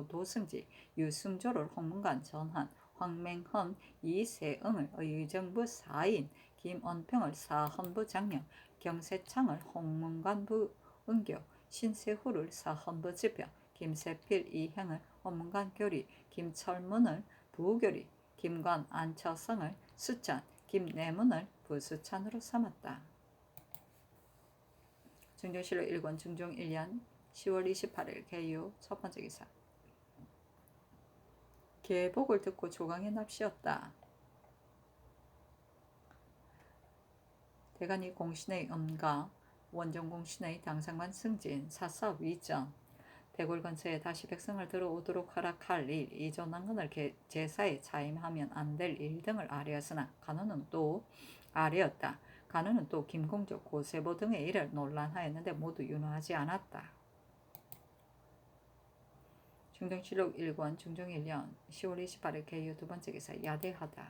A: 도승지 유승조를 홍문관 전한 황맹헌 이세응을 의정부 사인 김언평을 사헌부 장령 경세창을 홍문관부 은교 신세후를 사헌부 지평 김세필 이행을 홍문관 교리 김철문을 부교리 김관 안처성을 수찬 김내문을 부수찬으로 삼았다. 증정실록 1권 증종 1년 10월 28일 개유 첫 번째 기사. 계복을 듣고 조강에 납시었다. 대간이 공신의 음가, 원정공신의 당상관 승진, 사사업 위전, 대궐 근처에 다시 백성을 들어오도록 허락할 일, 이조난건을 제사에 차임하면 안 될 일 등을 아뢰었으나 간호는 또 아뢰었다. 간호는 또 김공조, 고세보 등의 일을 논란하였는데 모두 윤호하지 않았다. 중정실록 1권 중종 1년 10월 28일 개유 두 번째 기사. 야대하다.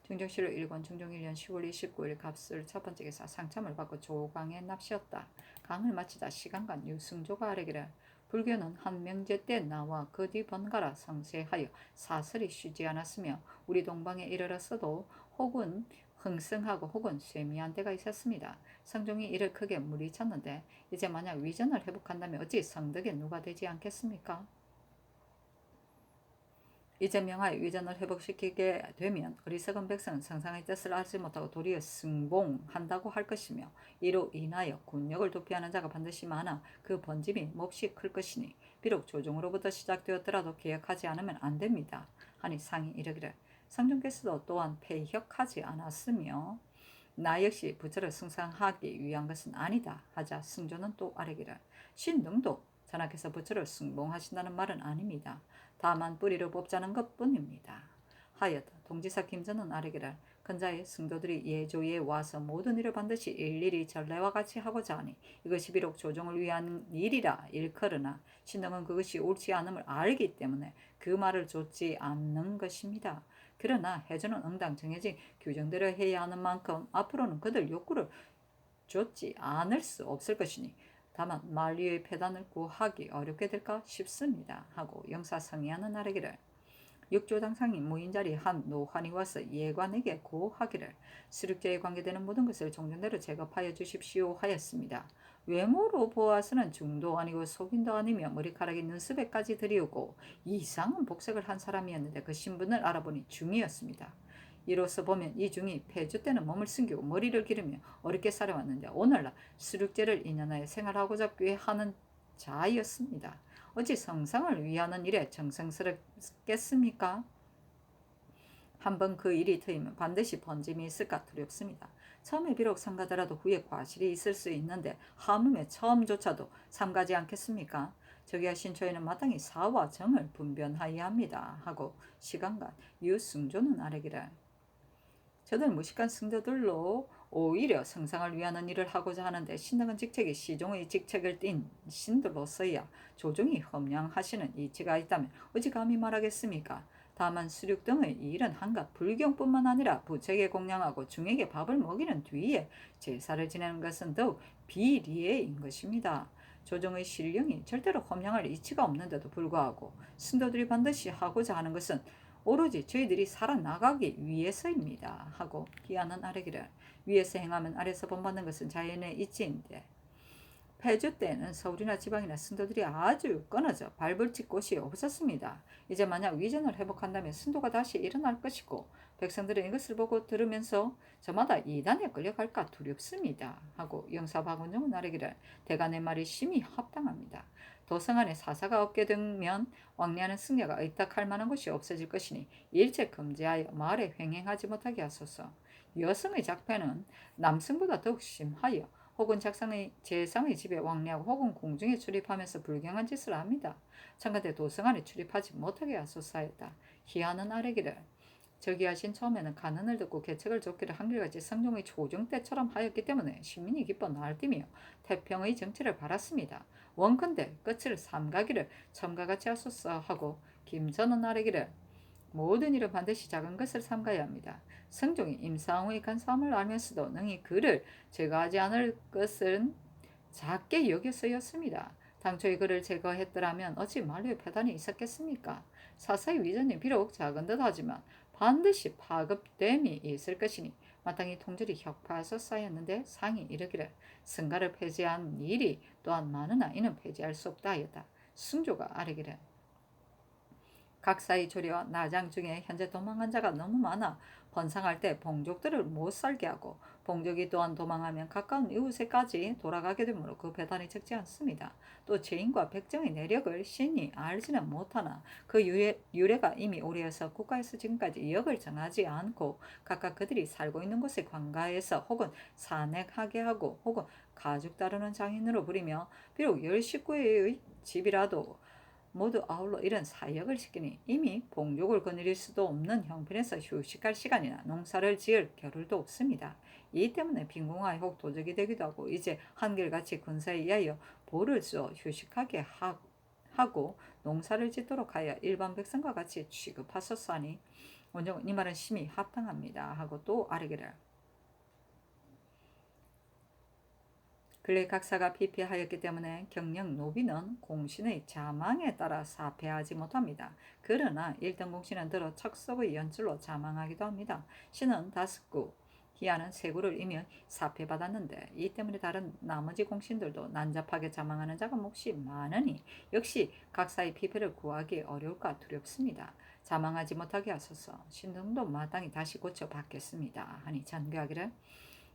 A: 중정실록 1권 중종 1년 10월 29일 갑술 첫 번째 기사. 상참을 받고 조강에 납시었다. 강을 마치다 시간간 유승조가 아뢰기를 불교는 한 명제 때 나와 그 뒤 번갈아 성세하여 사설이 쉬지 않았으며 우리 동방에 이르렀어도 혹은 흥성하고 혹은 쇠미한 때가 있었습니다. 성종이 이를 크게 물리쳤는데 이제 만약 위전을 회복한다면 어찌 성덕에 누가 되지 않겠습니까? 이제 명하여 위전을 회복시키게 되면 어리석은 백성은 상상의 뜻을 알지 못하고 도리어 승봉한다고 할 것이며 이로 인하여 군력을 도피하는 자가 반드시 많아 그 번짐이 몹시 클 것이니 비록 조정으로부터 시작되었더라도 개혁하지 않으면 안 됩니다. 하니 상이 이르기를 성종께서도 또한 폐혁하지 않았으며 나 역시 부처를 승상하기 위한 것은 아니다 하자 승조는 또 아뢰기를 신등도 전하께서 부처를 승봉하신다는 말은 아닙니다. 다만 뿌리를 뽑자는 것뿐입니다. 하였다. 동지사 김전은 아뢰기를 근자의 승도들이 예조에 와서 모든 일을 반드시 일일이 전례와 같이 하고자 하니 이것이 비록 조정을 위한 일이라 일컬으나 신등은 그것이 옳지 않음을 알기 때문에 그 말을 좇지 않는 것입니다. 그러나 해주는 응당 정해진 규정대로 해야 하는 만큼 앞으로는 그들 욕구를 좇지 않을 수 없을 것이니 다만 만리의 폐단을 구하기 어렵게 될까 싶습니다. 하고 영사성의하는 아뢰기를 육조당 상인 무인자리 한 노환이 와서 예관에게 고하기를 수륙제에 관계되는 모든 것을 종전대로 제겁하여 주십시오 하였습니다. 외모로 보아서는 중도 아니고 속인도 아니며 머리카락이 눈썹에까지 들이우고 이상한 복색을 한 사람이었는데 그 신분을 알아보니 중이었습니다. 이로써 보면 이 중이 폐주 때는 몸을 숨기고 머리를 기르며 어렵게 살아왔는데 오늘날 수륙제를 인연하여 생활하고자 꾀하는 자였습니다. 어찌 성상을 위하는 일에 정성스럽겠습니까? 한번 그 일이 트이면 반드시 번짐이 있을까 두렵습니다. 처음에 비록 삼가더라도 후에 과실이 있을 수 있는데 하물며 처음조차도 삼가지 않겠습니까? 저기야 신초에는 마땅히 사와 정을 분별하여야 합니다. 하고 시간간 유승조는 아뢰기를 저들 무식한 승조들로 오히려 성상을 위하는 일을 하고자 하는데 신등은 직책이 시종의 직책을 띤 신들로서야 조종이 험량하시는 이치가 있다면 어찌 감히 말하겠습니까? 다만 수륙 등의 일은 한갓 불경뿐만 아니라 부책에 공양하고 중에게 밥을 먹이는 뒤에 제사를 지내는 것은 더욱 비리해인 것입니다. 조정의 신령이 절대로 험양할 이치가 없는데도 불구하고 신도들이 반드시 하고자 하는 것은 오로지 저희들이 살아나가기 위해서입니다. 하고 기하는 아뢰기를 위에서 행하면 아래서 본받는 것은 자연의 이치인데 폐주 때는 서울이나 지방이나 승도들이 아주 끊어져 발벌집 곳이 없었습니다. 이제 만약 위전을 회복한다면 승도가 다시 일어날 것이고 백성들은 이것을 보고 들으면서 저마다 이단에 끌려갈까 두렵습니다. 하고 영사 박원종은 아뢰기를 대간의 말이 심히 합당합니다. 도성 안에 사사가 없게 되면 왕래하는 승려가 의탁할 만한 곳이 없어질 것이니 일체 금지하여 마을에 횡행하지 못하게 하소서. 여성의 작패는 남성보다 더욱 심하여 혹은 재상의 집에 왕래하고 혹은 공중에 출입하면서 불경한 짓을 합니다. 참간대 도성 안에 출입하지 못하게 하소서하였다. 희하는 아뢰기를 저기 하신 처음에는 간언을 듣고 계책을 좇기를 한결같이 성종의 조정 때처럼 하였기 때문에 시민이 기뻐 날뛰며 태평의 정치를 바랐습니다. 원컨대 끝을 삼가기를 첨가같이 하소서 하고 김전은 아뢰기를 모든 일은 반드시 작은 것을 삼가야 합니다. 성종이 임상의 간사함을 알면서도 능히 그를 제거하지 않을 것은 작게 여겨서였습니다. 당초에 그를 제거했더라면 어찌 만류의 폐단이 있었겠습니까? 사사의 위전이 비록 작은 듯 하지만 반드시 파급됨이 있을 것이니 마땅히 통절이 혁파하였었사였는데 상이 이르기를 승가를 폐지한 일이 또한 많으나 이는 폐지할 수 없다 하였다. 승조가 아뢰기를 각사의 조리와 나장 중에 현재 도망한 자가 너무 많아 번상할 때 봉족들을 못 살게 하고 봉족이 또한 도망하면 가까운 이웃에까지 돌아가게 되므로 그 배단이 적지 않습니다. 또 죄인과 백정의 내력을 신이 알지는 못하나 그 유래가 이미 오래여서 국가에서 지금까지 역을 정하지 않고 각각 그들이 살고 있는 곳에 관가해서 혹은 산액하게 하고 혹은 가죽 다루는 장인으로 부리며 비록 10식구의 집이라도 모두 아울러 이런 사역을 시키니 이미 봉족을 거느릴 수도 없는 형편에서 휴식할 시간이나 농사를 지을 겨를도 없습니다. 이 때문에 빈궁하여 혹 도적이 되기도 하고 이제 한결같이 군사에 의하여 볼을 쏘 휴식하게 하고 농사를 짓도록 하여 일반 백성과 같이 취급하셨사니 원종은 이 말은 심히 합당합니다 하고 또 아뢰기를 근래 각사가 피폐하였기 때문에 경영 노비는 공신의 자망에 따라 사패하지 못합니다. 그러나 1등 공신은 들어 척석의 연출로 자망하기도 합니다. 신은 5구, 희하는 3구를 이미 사패받았는데 이 때문에 다른 나머지 공신들도 난잡하게 자망하는 자가 몫이 많으니 역시 각사의 피폐를 구하기 어려울까 두렵습니다. 자망하지 못하게 하소서. 신등도 마땅히 다시 고쳐받겠습니다. 하니 전교하기를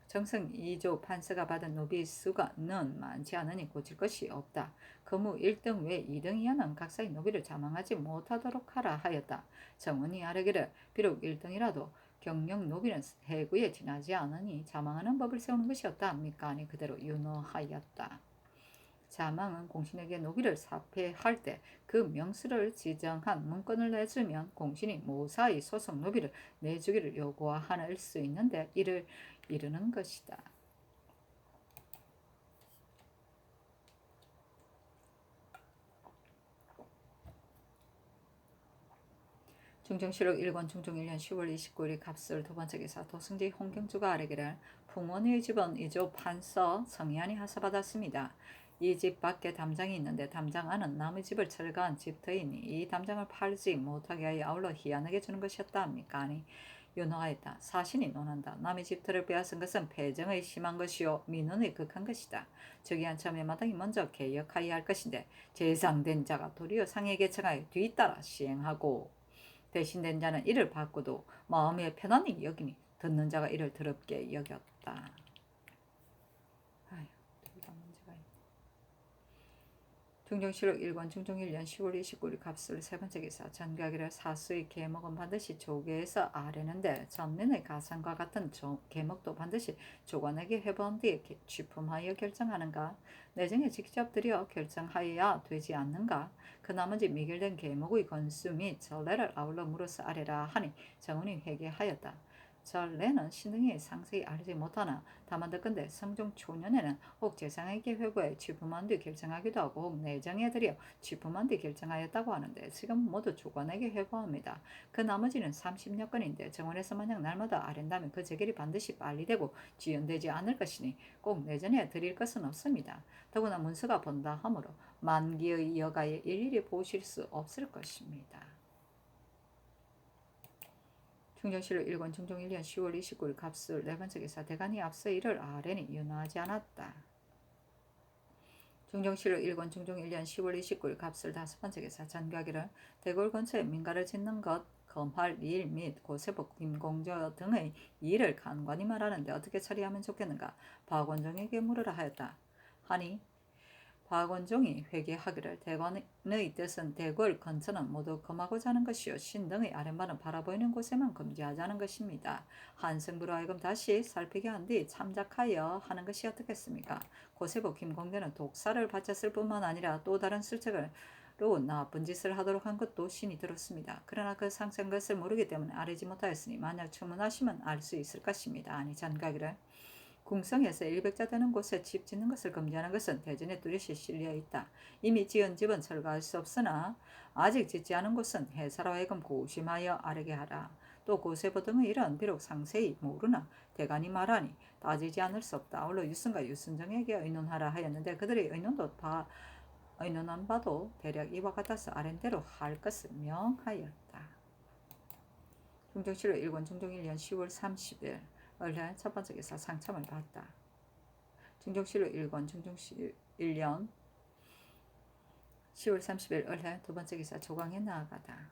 A: 정승 2조 판서가 받은 노비 수가는 많지 않으니 고칠 것이 없다. 거무 1등 외 2등 이하는 각사의 노비를 자망하지 못하도록 하라 하였다. 정원이 아뢰기를 비록 1등이라도 경영 노비는 해구에 지나지 않으니 자망하는 법을 세우는 것이었다 합니까? 아니 그대로 윤허하였다. 자망은 공신에게 노비를 사패할 때 그 명수를 지정한 문건을 내주면 공신이 무사히 소속 노비를 내주기를 요구할 수 있는데 이를 이르는 것이다. 중정실록 1권 중종 1년 10월 29일 갑술 두 번째 기사 도승지 홍경주가 아뢰기를 풍원의 집은 이조 판서 성희안이 하사받았습니다. 이 집 밖에 담장이 있는데 담장 안은 남의 집을 철거한 집터이니 이 담장을 팔지 못하게 하여 아울러 희한하게 주는 것이었다 합니까? 아니 윤호하였다. 사신이 논한다. 남의 집터를 빼앗은 것은 배정의 심한 것이요 민원의 극한 것이다. 저기 한참에 마땅히 먼저 개혁하여야 할 것인데 재상된 자가 도리어 상에게 청하여 뒤따라 시행하고 대신된 자는 이를 받고도 마음에 편안히 여기니 듣는 자가 이를 더럽게 여겼다. 아휴, 둘다 문제가 있네. 중정실록 1권 중종 1년 10월 29일 갑술 세 번째 기사 전가기를 사수의 계목은 반드시 조계에서 아뢰는데 전면의 가상과 같은 계목도 반드시 조관에게 회부한 뒤에 취품하여 결정하는가 내정에 직접 들여 결정하여야 되지 않는가 그 나머지 미결된 계목의 건수 및 전례를 아울러 물어서 아뢰라 하니 정원이 회개하였다. 전례는 신등이 상세히 알지 못하나 다만 듣건대 성종 초년에는 혹 재상에게 회부해 취품한 뒤 결정하기도 하고 혹 내정에 들여 취품한 뒤 결정하였다고 하는데 지금 모두 조관에게 회부합니다. 그 나머지는 30여 건인데 정원에서 만약 날마다 아랜다면 그 재결이 반드시 빨리 되고 지연되지 않을 것이니 꼭 내전에 드릴 것은 없습니다. 더구나 문서가 본다 하므로 만기의 여가에 일일이 보실 수 없을 것입니다. 중정실록 1권 중종 1년 10월 29일 갑술 네 번째 기사 대간이 앞서 이를 아뢰니 윤허하지 않았다. 중정실록 1권 중종 1년 10월 29일 갑술 다섯 번째 기사 전가기를 대궐 근처에 민가를 짓는 것 검할 일 및 고세복 김공조 등의 일을 간관이 말하는데 어떻게 처리하면 좋겠는가 박원종에게 물으라 하였다. 하니 박원종이 회개하기를 대관의 뜻은 대궐 근처는 모두 금하고자 하는 것이요 신등의 아랫말은 바라보이는 곳에만 금지하자는 것입니다. 한승부로 하여금 다시 살피게 한 뒤 참작하여 하는 것이 어떻겠습니까? 고세복 김공대는 독사를 바쳤을 뿐만 아니라 또 다른 술책으로 나쁜 짓을 하도록 한 것도 신이 들었습니다. 그러나 그 상세한 것을 모르기 때문에 아뢰지 못하였으니 만약 주문하시면 알 수 있을 것입니다. 아니 전가기를 궁성에서 100자 되는 곳에 집 짓는 것을 금지하는 것은 대전에 뚜렷이 실려 있다. 이미 지은 집은 철거할 수 없으나 아직 짓지 않은 곳은 해사로 하여금 고심하여 아뢰게 하라. 또 고세보 등의 일은 비록 상세히 모르나 대간이 말하니 따지지 않을 수 없다. 아울러 유승과 유순정에게 의논하라 하였는데 그들의 의논한 바도 대략 이와 같아서 아랜대로 할 것을 명하였다. 중정실록 1권 중종 1년 10월 30일 얼해 첫 번째 기사 상참을 받다. 중정실록 1권 중종 1년 10월 30일 얼해 두 번째 기사 조광에 나아가다.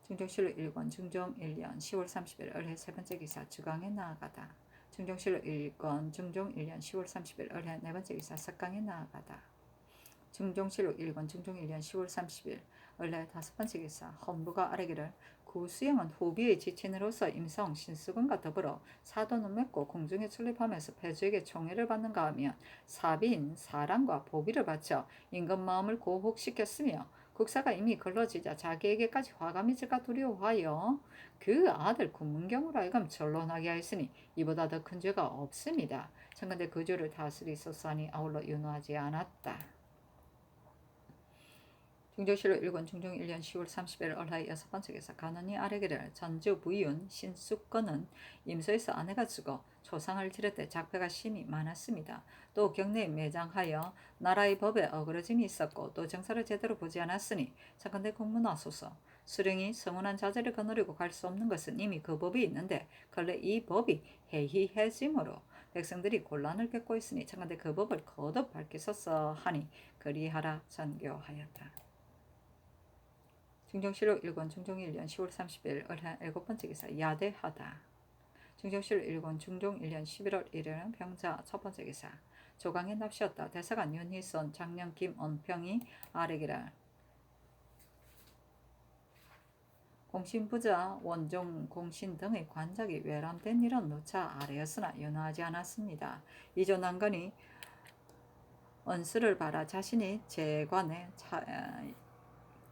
A: 중종실록 1권 중종 1년 10월 30일 을해 세 번째 기사 주강에 나아가다. 중종실록 1권 중종 1년 10월 30일 을해 네 번째 기사 석강에 나아가다. 중종실록 1권 중종 1년 10월 30일 을해 다섯 번째 기사 헌부가 아래기를 구수영은 후비의 지친으로서 임성 신수군과 더불어 사돈을 맺고 공중에 출입하면서 패주에게 총애를 받는가 하면 사비인 사랑과 보비를 바쳐 임금 마음을 고혹시켰으며 국사가 이미 걸러지자 자기에게까지 화가 미칠까 두려워하여 그 아들 군문경으로 하여금 전론하게 하였으니 이보다 더 큰 죄가 없습니다. 청근대 그 죄를 다스리소서하니 아울러 윤호하지 않았다. 중종실록 1권 중종 1년 10월 30일 을하의 여섯 번째 기사 간언이 아래기를 전주 부윤 신숙건은 임소에서 아내가 죽어 초상을 지를 때 작배가 심히 많았습니다. 또 경내에 매장하여 나라의 법에 어그러짐이 있었고 또 정사를 제대로 보지 않았으니 차컨대 공문하소서. 수령이 성운한 자제를 거느리고 갈 수 없는 것은 이미 그 법이 있는데 근래 이 법이 해이해짐으로 백성들이 곤란을 겪고 있으니 차컨대 그 법을 거듭 밝히소서 하니 그리하라 전교하였다. 중종실록 1권 중종 1년 10월 30일 을해 일곱 번째 기사 야대하다. 중종실록 1권 중종 1년 11월 1일은 병자 첫 번째 기사 조강에 납시었다. 대사관 윤희선 장령 김언평이 아래기라 공신부자 원종 공신 등의 관작이 외람된 일은 누차 아래였으나 연호하지 않았습니다. 이조 난관이 언수를 바라 자신이 재관에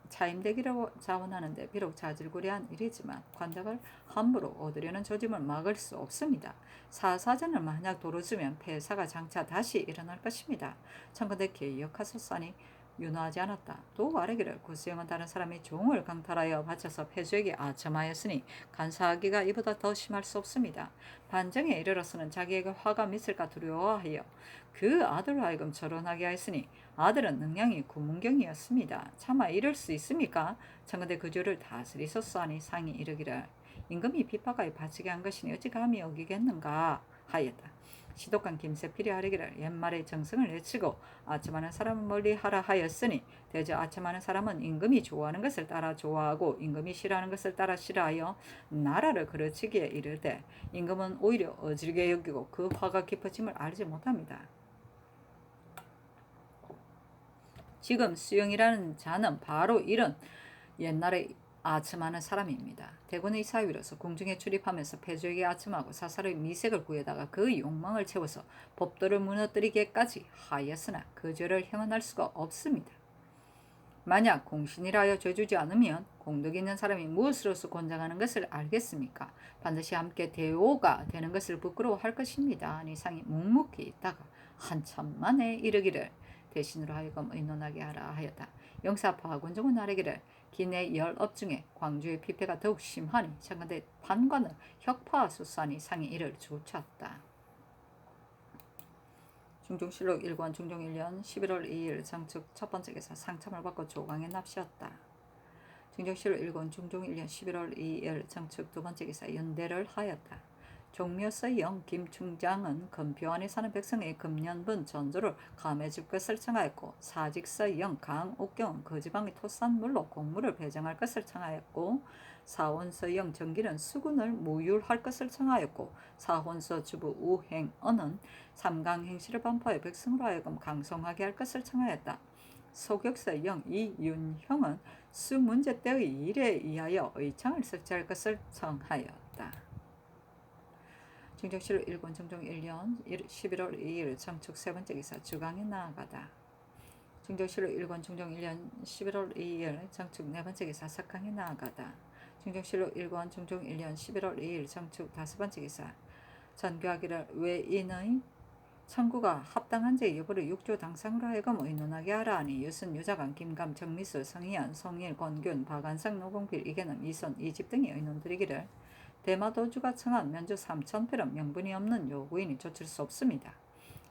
A: 차임되기를 자원하는데 비록 자질구레한 일이지만 관작을 함부로 얻으려는 조짐을 막을 수 없습니다. 사사전을 만약 도로주면 폐사가 장차 다시 일어날 것입니다. 청근대 개역하소서니 윤호하지 않았다. 또 아래기를 구수영은 다른 사람이 종을 강탈하여 바쳐서 폐주에게 아첨하였으니 간사하기가 이보다 더 심할 수 없습니다. 반정에 이르러서는 자기에게 화가 미칠까 두려워하여 그 아들로 하여금 절혼하게 하였으니 아들은 능량이 구문경이었습니다. 차마 이럴 수 있습니까? 청근대 그 죄를 다스리소서 하니 상이 이르기를 임금이 핍박하여 바치게 한 것이니 어찌 감히 여기겠는가 하였다. 시독관 김세필이 하리기를 옛말에 정성을 내치고 아첨하는 사람은 멀리하라 하였으니 대저 아첨하는 사람은 임금이 좋아하는 것을 따라 좋아하고 임금이 싫어하는 것을 따라 싫어하여 나라를 그르치기에 이르되 임금은 오히려 어질게 여기고 그 화가 깊어짐을 알지 못합니다. 지금 수영이라는 자는 바로 이런 옛날에 아첨하는 사람입니다. 대군의 사위로서 궁중에 출입하면서 패주에게 아첨하고 사사로이 미색을 구해다가 그 욕망을 채워서 법도를 무너뜨리게까지 하였으나 그 죄를 형언할 수가 없습니다. 만약 공신이라 하여 죄주지 않으면 공덕이 있는 사람이 무엇으로서 권장하는 것을 알겠습니까? 반드시 함께 대오가 되는 것을 부끄러워할 것입니다. 아니 상이 묵묵히 있다가 한참 만에 이르기를 대신으로 하여금 의논하게 하라 하였다. 영사 파군종은 아래기를 기내 열업 중에 광주의 피폐가 더욱 심하니 청근대 판관을 혁파하소서하니 상이 이를 조쳤다. 중종실록 1권 중종 1년 11월 2일 정축 첫 번째 기사 상참을 받고 조강에 납시었다. 중종실록 1권 중종 1년 11월 2일 정축 두 번째 기사 연대를 하였다. 종묘서영 김충장은 금표 안에 사는 백성의 금년분 전조를 감해줄 것을 청하였고 사직서영 강옥경은 그 지방의 토산물로 공물을 배정할 것을 청하였고 사원서영 정기는 수군을 무율할 것을 청하였고 사혼서 주부 우행언은 삼강행시를 반포하여 백성으로 하여금 강성하게 할 것을 청하였다. 소격서영 이윤형은 수문제 때의 일에 의하여 의창을 설치할 것을 청하였다. 중종실록 1권 중종 1년 11월 2일 정축 세 번째 기사 주강에 나아가다. 중종실록 1권 중종 1년 11월 2일 정축 네 번째 기사 석강에 나아가다. 중종실록 1권 중종 1년 11월 2일 정축 다섯 번째 기사 전교하기를 외인의 청구가 합당한 제 여부를 육조 당상으로 하여금 의논하게 하라 하니 유순 유자관 김감 정미수 성희안 송일 권균 박안상 노공필 이계남 이손 이집 등이 의논드리기를 대마도주가 청한 면주 3,000필은 명분이 없는 요구이니 조칠 수 없습니다.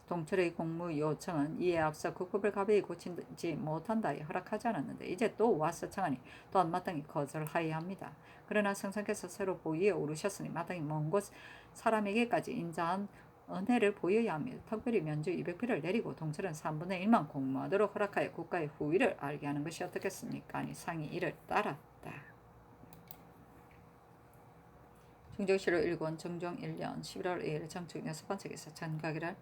A: 동철의 공무 요청은 이에 앞서 국법을 가벼이 고치지 못한다에 허락하지 않았는데 이제 또 와서 청하니 또한 마땅히 거절하여야 합니다. 그러나 성상께서 새로 보위에 오르셨으니 마땅히 먼 곳 사람에게까지 인자한 은혜를 보여야 합니다. 특별히 면주 200필을 내리고 동철은 3분의 1만 공모하도록 허락하여 국가의 후위를 알게 하는 것이 어떻겠습니까? 아니 상이 이를 따랐다. 중정실로 1권 정종 1년 11월 2일 정축 6번째 기사 전가기를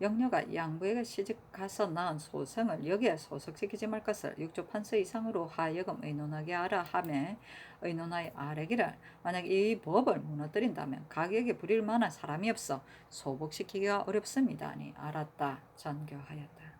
A: 영녀가 양부에게 시집가서 낳은 소생을 여기에 소속시키지 말 것을 6조 판서 이상으로 하여금 의논하게 하라 하매 의논하여 아뢰기를 만약 이 법을 무너뜨린다면 가격에 부릴 만한 사람이 없어 소복시키기가 어렵습니다. 아니 알았다 전교하였다.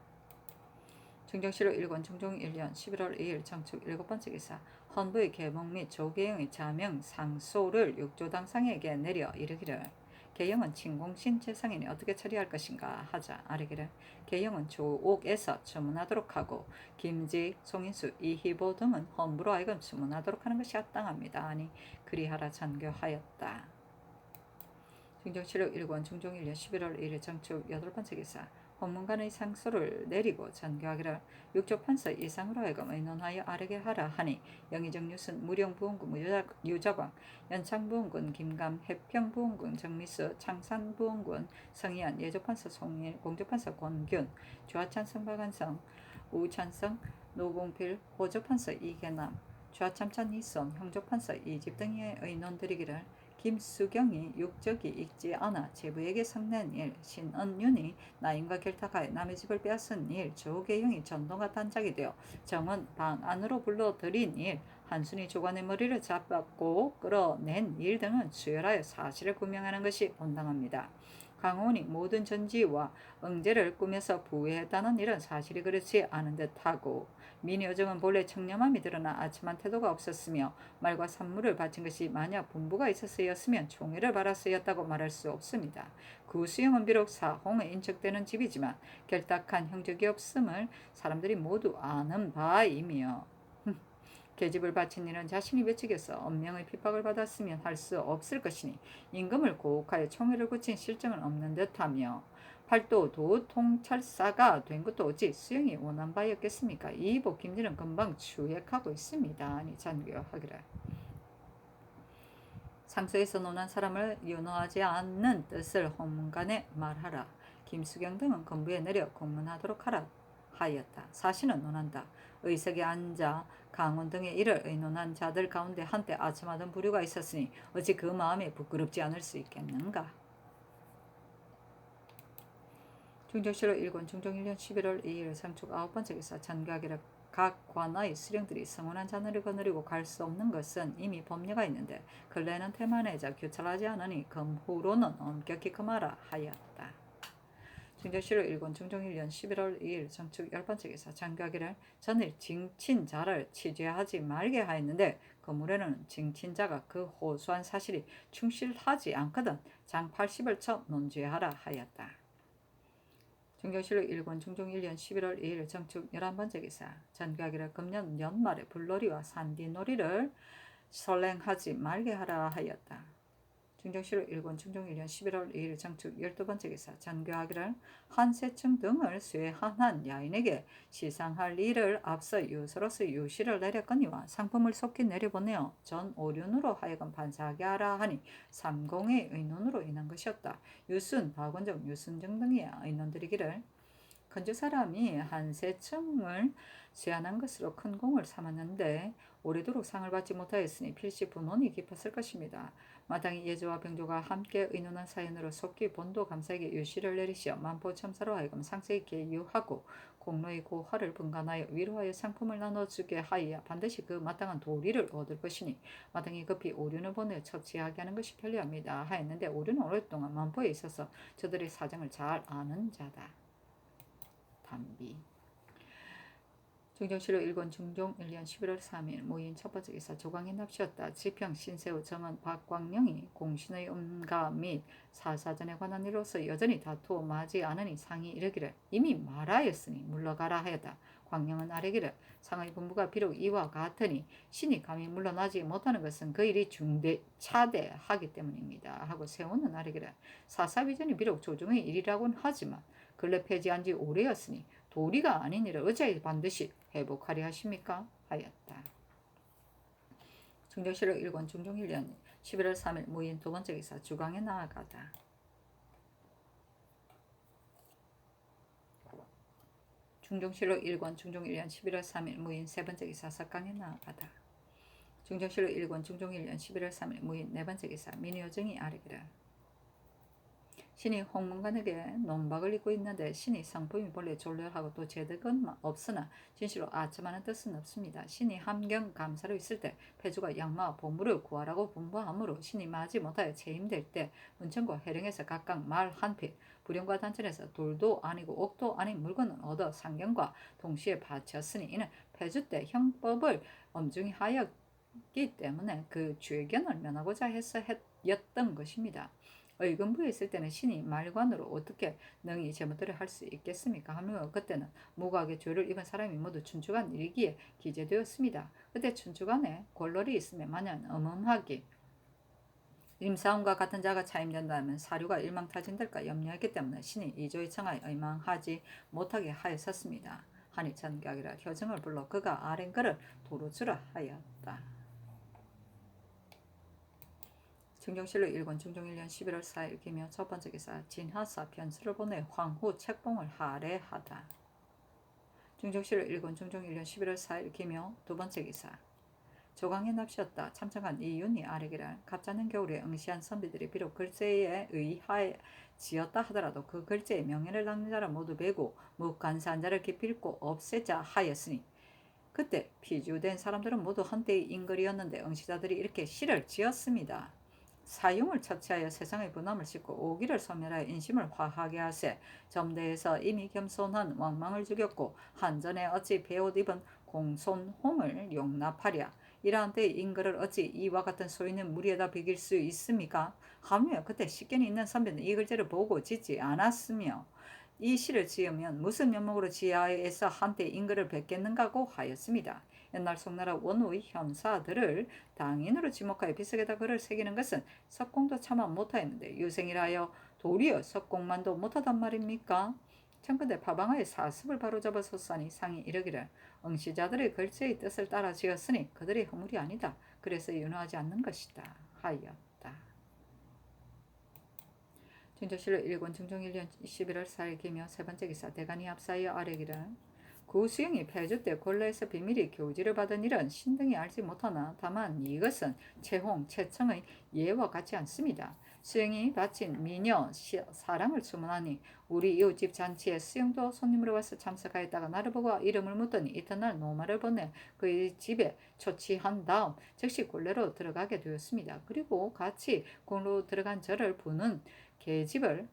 A: 중정실로 1권 중종 1년 11월 2일 정축 7번째 기사 헌부의 계몽 및 조계영의 자명 상소를 육조당상에게 내려 이르기를 계영은 진공신 재상인이 어떻게 처리할 것인가 하자 아뢰기를 계영은 조옥에서 주문하도록 하고 김지, 송인수, 이희보 등은 헌부로 하여금 주문하도록 하는 것이 합당합니다. 아니 그리하라 전교하였다. 중정실록 1권 중종 1년 11월 1일 정축 8번째 기사 헌문관의 상소를 내리고 전교하기를 6조 판서 이상으로 하여금 의논하여 아뢰게 하라 하니 영의정 뉴슨 무령부원군 유자광 연창부원군 김감 해평부원군 정미수 창산부원군 성희안 예조판서 송일 공조판서 권균 주하찬성 박한성 우찬성 노봉필 호조판서 이계남 주하참찬 이선 형조판서 이집 등의 의논드리기를 김수경이 육적이 읽지 않아 제부에게 성낸 일, 신은윤이 나인과 결탁하여 남의 집을 빼앗은 일, 조계영이 전동과 단짝이 되어 정은 방 안으로 불러들인 일, 한순이 조관의 머리를 잡았고 끌어낸 일 등은 수열하여 사실을 구명하는 것이 온당합니다. 강호원이 모든 전지와 응제를 꾸며서 부해했다는 일은 사실이 그렇지 않은 듯하고 민여정은 본래 청렴함이 드러나 아침한 태도가 없었으며 말과 산물을 바친 것이 만약 분부가 있었으였으면 총애를 받았으였다고 말할 수 없습니다. 구수영은 비록 사홍에 인척되는 집이지만 결탁한 형적이 없음을 사람들이 모두 아는 바이며 계집을 바친 이는 자신이 외측에서 엄명의 핍박을 받았으면 할 수 없을 것이니 임금을 고혹하여 총애를 굳힌 실정은 없는 듯하며 팔도 도통찰사가 된 것도 어찌 수영이 원한 바였겠습니까? 이복 김진은 금방 추액하고 있습니다. 아니 잔교하기를 상서에서 논한 사람을 윤호하지 않는 뜻을 헌문관에 말하라. 김수경 등은 건부에 내려 공문하도록 하라 하였다. 사실은 논한다. 의석에 앉아 강원 등의 일을 의논한 자들 가운데 한때 아첨하던 부류가 있었으니 어찌 그 마음이 부끄럽지 않을 수 있겠는가. 중정실로 1권 중종 1년 11월 2일 상축 9번째 기사 전가기를 각 관의 수령들이 성원한 자녀를 거느리고 갈 수 없는 것은 이미 법례가 있는데 근래는 태만해져 교찰하지 않으니 금후로는 엄격히 금하라 하였다. 중정실로 1권 중종 1년 11월 2일 정축 10번째 기사 전가기를 전일 징친자를 취재하지 말게 하였는데 그물에는 징친자가 그 호소한 사실이 충실하지 않거든 장 80을 쳐 논죄하라 하였다. 중정실록 1권 중종 1년 11월 2일 정축 11번째 기사 전가기를 금년 연말에 불놀이와 산디놀이를 설행하지 말게 하라 하였다. 중정실록 1권 중종 1년 11월 2일 정축 12번째 기사 전교하기를 한세층 등을 쇠한한 야인에게 시상할 일을 앞서 유서로서 유시를 내렸거니와 상품을 속히 내려보내어 전 오륜으로 하여금 반사하게 하라 하니 삼공의 의논으로 인한 것이었다. 유순, 박원정, 유순정 등의 의논드리기를 건주 사람이 한세층을 쇠한한 것으로 큰 공을 삼았는데 오래도록 상을 받지 못하였으니 필시 분혼이 깊었을 것입니다. 마땅히 예조와 병조가 함께 의논한 사연으로 속기 본도 감사에게 유시를 내리시어 만포첨사로 하여금 상세 있게 유하고 공로의 고화를 분간하여 위로하여 상품을 나눠주게 하여 반드시 그 마땅한 도리를 얻을 것이니 마땅히 급히 오륜을 보내 처치하게 하는 것이 편리합니다 하였는데 오륜은 오랫동안 만포에 있어서 저들의 사정을 잘 아는 자다. 담비 중정실록 1권 중종 1년 11월 3일 모인 첫번째 기사 조광의 납시였다. 지평 신세우 정은 박광령이 공신의 음가 및 사사전에 관한 일로서 여전히 다투마지 않으니 상이 이르기를 이미 말하였으니 물러가라 하였다. 광령은 아뢰기를 상의 분부가 비록 이와 같으니 신이 감히 물러나지 못하는 것은 그 일이 차대하기 때문입니다 하고 세우는 아뢰기를 사사비전이 비록 조정의 일이라고는 하지만 근래 폐지한 지 오래였으니 도리가 아닌 일을 어찌 반드시 회복하려 하십니까? 하였다. 중정실록 1권 중종 1년 11월 3일 무인 두번째 기사 주광에 나아가다. 중정실록 1권 중종 1년 11월 3일 무인 세번째 기사 석강에 나아가다. 중정실로 1권 중종 1년 11월 3일 무인 네 번째 기사 민효정이 아래기를 신이 홍문관에게 논박을 잇고 있는데 신이 상품이 본래 졸렬하고 또 제득은 없으나 진실로 아첨하는 뜻은 없습니다. 신이 함경 감사로 있을 때 패주가 양마와 보물을 구하라고 분부하므로 신이 마지 못하여 체임될 때 문천과 해령에서 각각 말 한 필, 부령과 단천에서 돌도 아니고 옥도 아닌 물건을 얻어 상경과 동시에 바쳤으니 이는 패주 때 형법을 엄중히 하였기 때문에 그 죄견을 면하고자 해서 였던 것입니다. 의금부에 있을 때는 신이 말관으로 어떻게 능히 제멋대로 할 수 있겠습니까? 하며 그때는 무각의 죄를 입은 사람이 모두 춘추관 일기에 기재되었습니다. 그때 춘추관에 골롤이 있으면 마냥 엄엄하기 임사원과 같은 자가 차임된다면 사류가 일망타진될까 염려했기 때문에 신이 이조의 청하에 의망하지 못하게 하였었습니다. 한이 전격이라 효정을 불러 그가 아랜 그를 도로주라 하였다. 중정실로 1권 중종 1년 11월 4일 기며 첫 번째 기사 진하사 변수를 보내 황후 책봉을 할애하다. 중정실로 1권 중종 1년 11월 4일 기며 두 번째 기사 조강에 납시었다. 참청한 이윤이 아래기를 갑자는 겨울에 응시한 선비들이 비록 글제에 의하에 지었다 하더라도 그 글제의 명예를 닦는 자를 모두 베고 묵간사한 자를 기필코 없애자 하였으니 그때 피주된 사람들은 모두 한때의 인글이었는데 응시자들이 이렇게 시를 지었습니다. 사용을 처치하여 세상의 분함을 씻고 오기를 소멸하여 인심을 화하게 하세. 점대에서 이미 겸손한 왕망을 죽였고 한전에 어찌 배옷 입은 공손홍을 용납하랴. 이러한 때의 인글을 어찌 이와 같은 소인은 무리에다 비길 수 있습니까? 하며 그때 식견이 있는 선비는 이 글자를 보고 짓지 않았으며 이 시를 지으면 무슨 면목으로 지하에서 한때 인글을 뵙겠는가고 하였습니다. 옛날 송나라 원우의 현사들을 당인으로 지목하여 비석에다 글을 새기는 것은 석공도 차마 못하였는데 유생이라 하여 도리어 석공만도 못하단 말입니까? 청근대 파방하에 사습을 바로잡아섰사니 상이 이르기를 응시자들의 글자의 뜻을 따라 지었으니 그들의 허물이 아니다. 그래서 윤호하지 않는 것이다 하였다. 중조실로 1권 중종 1년 11월 4일 기며 세 번째 기사 대간이 앞사이어 아래기를 구수영이 폐주 때 곤라에서 비밀이 교지를 받은 일은 신등이 알지 못하나 다만 이것은 채홍, 채청의 예와 같지 않습니다. 수영이 바친 미녀 사랑을 주문하니 우리 이웃집 잔치에 수영도 손님으로 와서 참석하였다가 나를 보고 이름을 묻더니 이튿날 노마를 보내 그의 집에 초치한 다음 즉시 곤례로 들어가게 되었습니다. 그리고 같이 곤로 들어간 저를 부는 계집을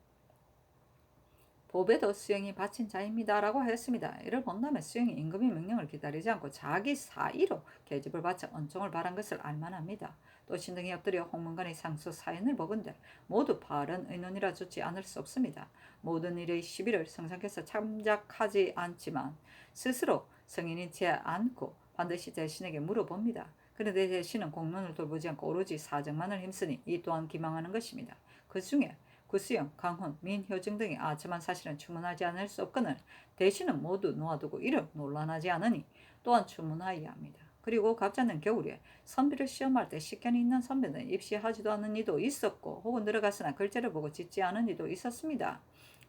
A: 보배도 수영이 바친 자입니다. 라고 했습니다. 이를 본다면 수영이 임금의 명령을 기다리지 않고 자기 사의로 계집을 바쳐 은총을 바란 것을 알만합니다. 또 신등이 엎드려 홍문관의 상수 사연을 보건대 모두 바른 의논이라 좋지 않을 수 없습니다. 모든 일의 시비를 성상께서 참작하지 않지만 스스로 승인이 지 않고 반드시 대신에게 물어봅니다. 그런데 대신은 공론을 돌보지 않고 오로지 사정만을 힘쓰니 이 또한 기망하는 것입니다. 그 중에 구수영, 강훈, 민효정 등이 아첨한 사실은 추문하지 않을 수 없거늘 대신은 모두 놓아두고 이를 논란하지 않으니 또한 추문하여야 합니다. 그리고 갑자는 겨울에 선비를 시험할 때 식견이 있는 선비는 입시하지도 않은 이도 있었고 혹은 들어갔으나 글자를 보고 짓지 않은 이도 있었습니다.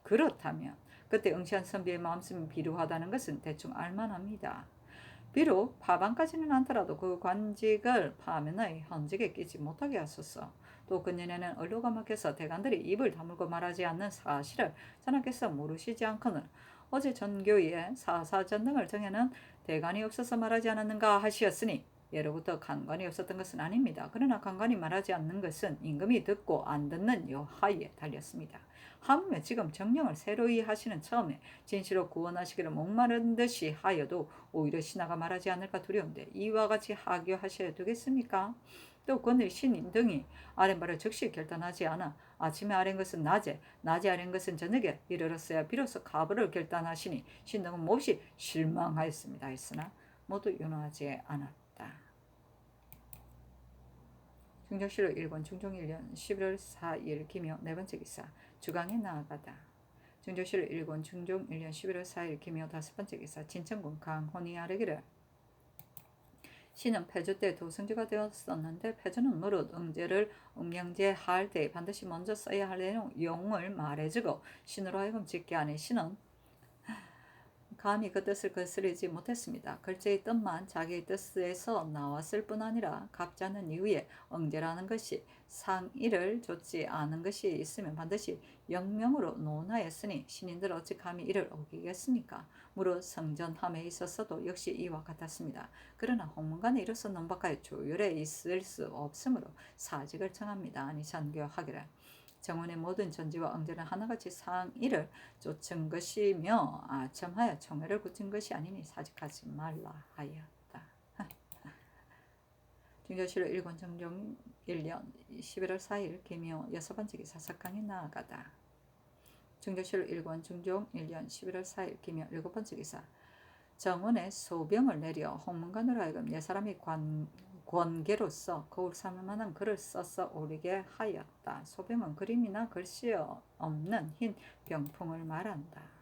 A: 그렇다면 그때 응시한 선비의 마음씀이 비루하다는 것은 대충 알만합니다. 비록 파방까지는 않더라도 그 관직을 파면의 현직에 끼지 못하게 하소서. 또 그년에는 언로가 막혀서 대관들이 입을 다물고 말하지 않는 사실을 전하께서 모르시지 않거늘 어제 전교의 사사전 등을 정해는 대관이 없어서 말하지 않았는가 하시었으니 예로부터 간관이 없었던 것은 아닙니다. 그러나 간관이 말하지 않는 것은 임금이 듣고 안 듣는 여하에 달렸습니다. 하물며 지금 정령을 새로이 하시는 처음에 진실로 구원하시기를 목마른 듯이 하여도 오히려 신하가 말하지 않을까 두려운데 이와 같이 하교하셔야 되겠습니까? 또 그늘 신임 등이 아랜 바를 즉시 결단하지 않아 아침에 아랜 것은 낮에 아랜 것은 저녁에 이르렀어야 비로소 가부를 결단하시니 신등은 몹시 실망하였습니다. 했으나 모두 윤호하지 않았다. 중정실로 1권 중종 1년 11월 4일 기묘 네 번째 기사 주강에 나아가다. 중정실로 1권 중종 1년 11월 4일 기묘 다섯 번째 기사 진천군 강혼이 아뢰기를 신은 폐주 때 도성지가 되었었는데 폐주는 무릇 응제를 음명제할 때 반드시 먼저 써야 할 내용을 말해주고 신으로 하여금 짓게 하니 신은 감히 그 뜻을 거스르지 못했습니다. 글자의 뜻만 자기의 뜻에서 나왔을 뿐 아니라 갚지 않은 이후에 응제라는 것이 상의를 좇지 않은 것이 있으면 반드시 영명으로 논하였으니 신인들 어찌 감히 이를 어기겠습니까? 무릇 성전함에 있어서도 역시 이와 같았습니다. 그러나 홍문관에 이로써 논박하여 조율에 있을 수 없으므로 사직을 청합니다. 아니 전교하기를. 정원의 모든 전지와 응제는 하나같이 상의를 좇은 것이며 아첨하여 청회를 굳힌 것이 아니니 사직하지 말라 하였다. 중교실로 일권 정종 1년 11월 4일 김효 6번째 기사 석강이 나아가다. 중교실로 일권 중종 1년 11월 4일 김효 7번째 기사 정원에 소병을 내려 홍문관으로 하여금 옛사람이 권계로서 거울 삼을 만한 글을 써서 오르게 하였다. 소병은 그림이나 글씨 없는 흰 병풍을 말한다.